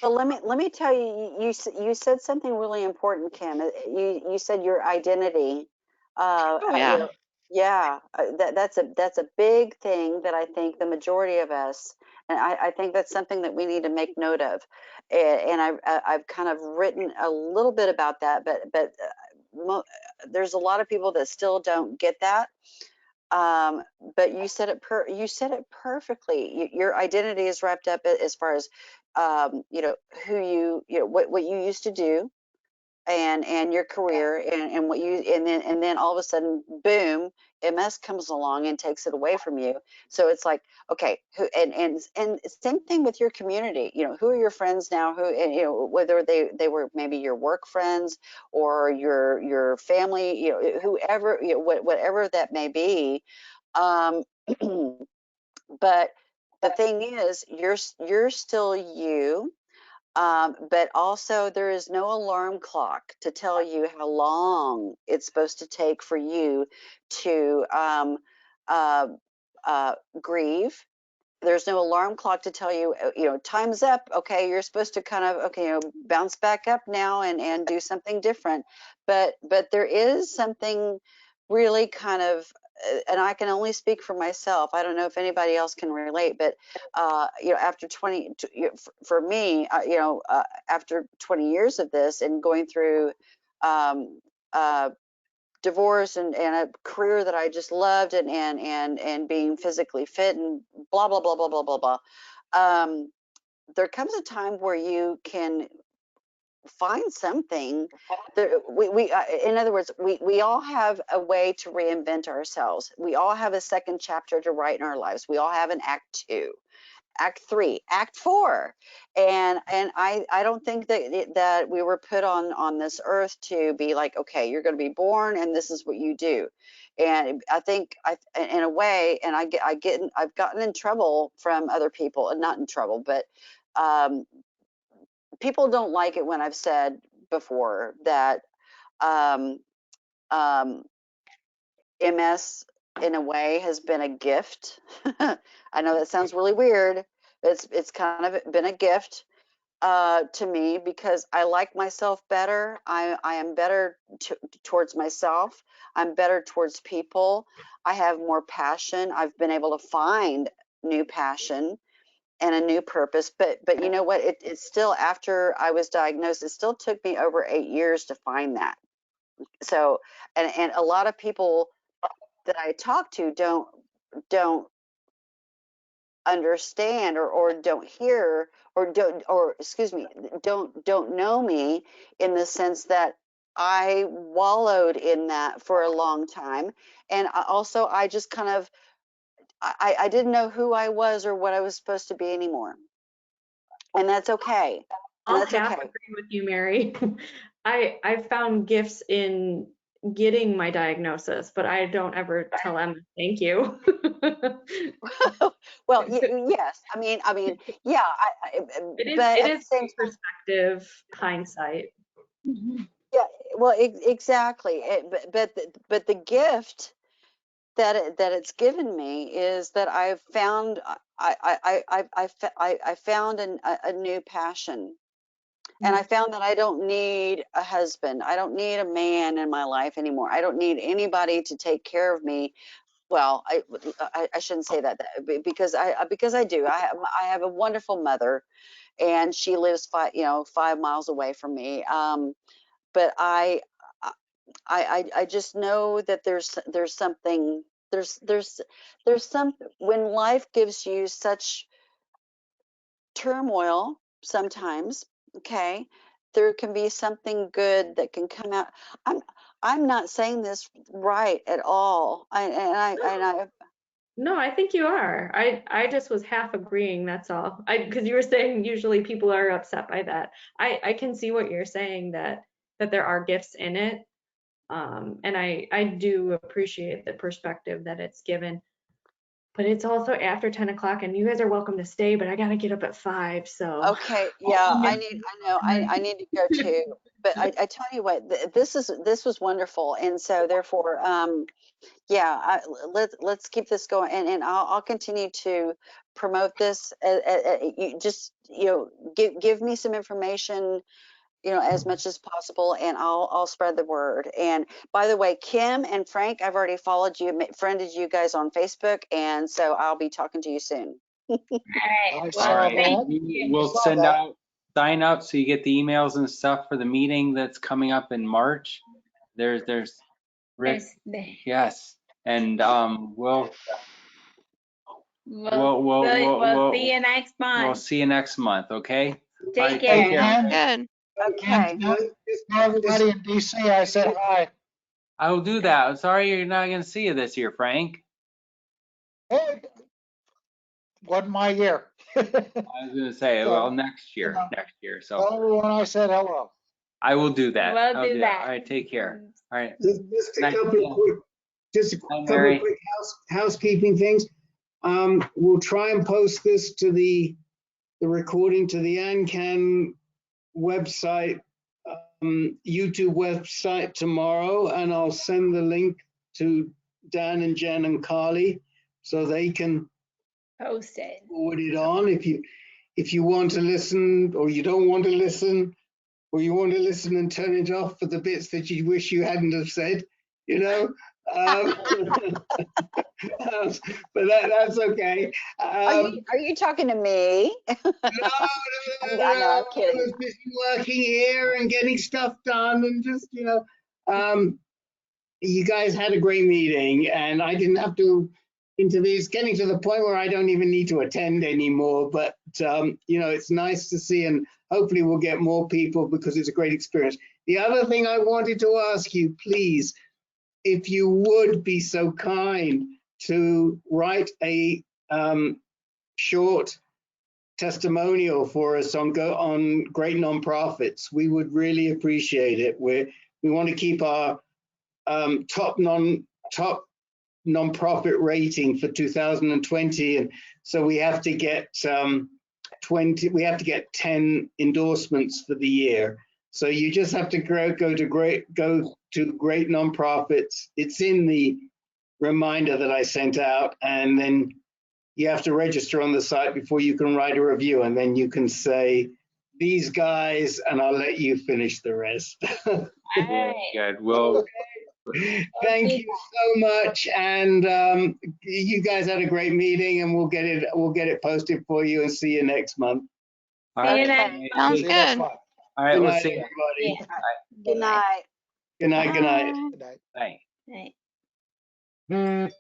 So let me tell you, you said something really important, Kim. You said your identity. Oh You yeah. know, yeah, that's a big thing that I think the majority of us, and I think that's something that we need to make note of. And I've kind of written a little bit about that, there's a lot of people that still don't get that. Um, but you said it perfectly. Your identity is wrapped up as far as who what you used to do, and your career, and what you, and then all of a sudden, boom, MS comes along and takes it away from you. So it's like, okay, who, and same thing with your community. Who are your friends now? Who, and, whether they were maybe your work friends or your family, whoever, whatever that may be. um but the thing is, you're still you. But also, there is no alarm clock to tell you how long it's supposed to take for you to uh, grieve. There's no alarm clock to tell you, time's up. Okay, you're supposed to kind of, okay, bounce back up now and do something different. But there is something really kind of, and I can only speak for myself. I don't know if anybody else can relate, but after 20, for me, after 20 years of this and going through um, uh, divorce and a career that I just loved, and being physically fit and blah blah blah blah blah blah blah. Um, there comes a time where you can find something. In other words, we all have a way to reinvent ourselves. We all have a second chapter to write in our lives. We all have an act two, act three, act four. And I don't think that we were put on this earth to be like, okay, you're going to be born and this is what you do. And I think in a way, and I've gotten in trouble from other people, and not in trouble, but um, people don't like it when I've said before that um, um, MS in a way has been a gift. I know that sounds really weird. It's kind of been a gift to me, because I like myself better. I am better towards myself. I'm better towards people. I have more passion. I've been able to find new passion and a new purpose. But you know what? It's still, after I was diagnosed, it still took me over 8 years to find that. So, and a lot of people that I talk to don't understand, or don't hear, or excuse me, don't know me, in the sense that I wallowed in that for a long time. And also, I just kind of I didn't know who I was or what I was supposed to be anymore. And that's okay. And I'll that's half okay. agree with you, Mary. I found gifts in getting my diagnosis, but I don't ever tell Emma thank you. Well, yes. I mean, yeah. But It at the is same time, perspective, hindsight. yeah. Well, exactly. But the gift that it's given me is that I've found I found a new passion. And I found that I don't need a husband. I don't need a man in my life anymore. I don't need anybody to take care of me. Well, I shouldn't say that because I do. I have a wonderful mother, and she lives 5 miles away from me. But I just know that there's something there's some when life gives you such turmoil sometimes, okay, there can be something good that can come out. I'm not saying this right at all. I No, I think you are. I just was half agreeing, that's all. Because you were saying usually people are upset by that. I can see what you're saying, that there are gifts in it. And I do appreciate the perspective that it's given. But it's also after 10 o'clock, and you guys are welcome to stay, but I gotta get up at 5, so. Okay, yeah, I need to go too. But I tell you what, this was wonderful, and so therefore, yeah, let's keep this going, and I'll continue to promote this. You just give me some information, as much as possible, and I'll spread the word. And by the way, Kim and Frank, I've already followed you, friended you guys on Facebook, and so I'll be talking to you soon. All right. I All saw right. Thank that. you. We'll Saw send that. out sign up so you get the emails and stuff for the meeting that's coming up in March. There's Rick. Yes. And we'll See you next we'll month. see you next month, okay? Take All right, care. take care. Sounds Okay. good. And tell everybody in DC I said hi. I will do that. I'm sorry you're not going to see you this year, Frank. Hey, wasn't my year. I was going to say, So, well, next year. So Tell everyone I said hello. I will do that. We'll I'll do that. All right, take care. All right. Just a Nice couple to- of quick, Hi, Mary. housekeeping things. We'll try and post this to the recording to the ANCAN website, YouTube website tomorrow, and I'll send the link to Dan and Jen and Carly so they can Post it. forward it on. If you want to listen, or you don't want to listen, or you want to listen and turn it off for the bits that you wish you hadn't have said, but that's okay. Are you talking to me? No, I'm kidding. I was busy working here and getting stuff done, and just you guys had a great meeting, and I didn't have to intervene. It's getting to the point where I don't even need to attend anymore. But it's nice to see, and hopefully we'll get more people because it's a great experience. The other thing I wanted to ask you, please, if you would be so kind to write a short testimonial for us on great nonprofits, we would really appreciate it. We want to keep our top nonprofit rating for 2020, and so we have to get 10 endorsements for the year. So you just have to go to great nonprofits. It's in the reminder that I sent out, and then you have to register on the site before you can write a review, and then you can say these guys, and I'll let you finish the rest. All right. Good. Well, Thank you so much, and you guys had a great meeting, and we'll get it posted for you, and see you next month. all See you right. next Sounds See you next good. month. All right, Good we'll night, see you. everybody. Yeah. Good night. Good night. Good night. Bye. Good night. Bye. Night. Mm.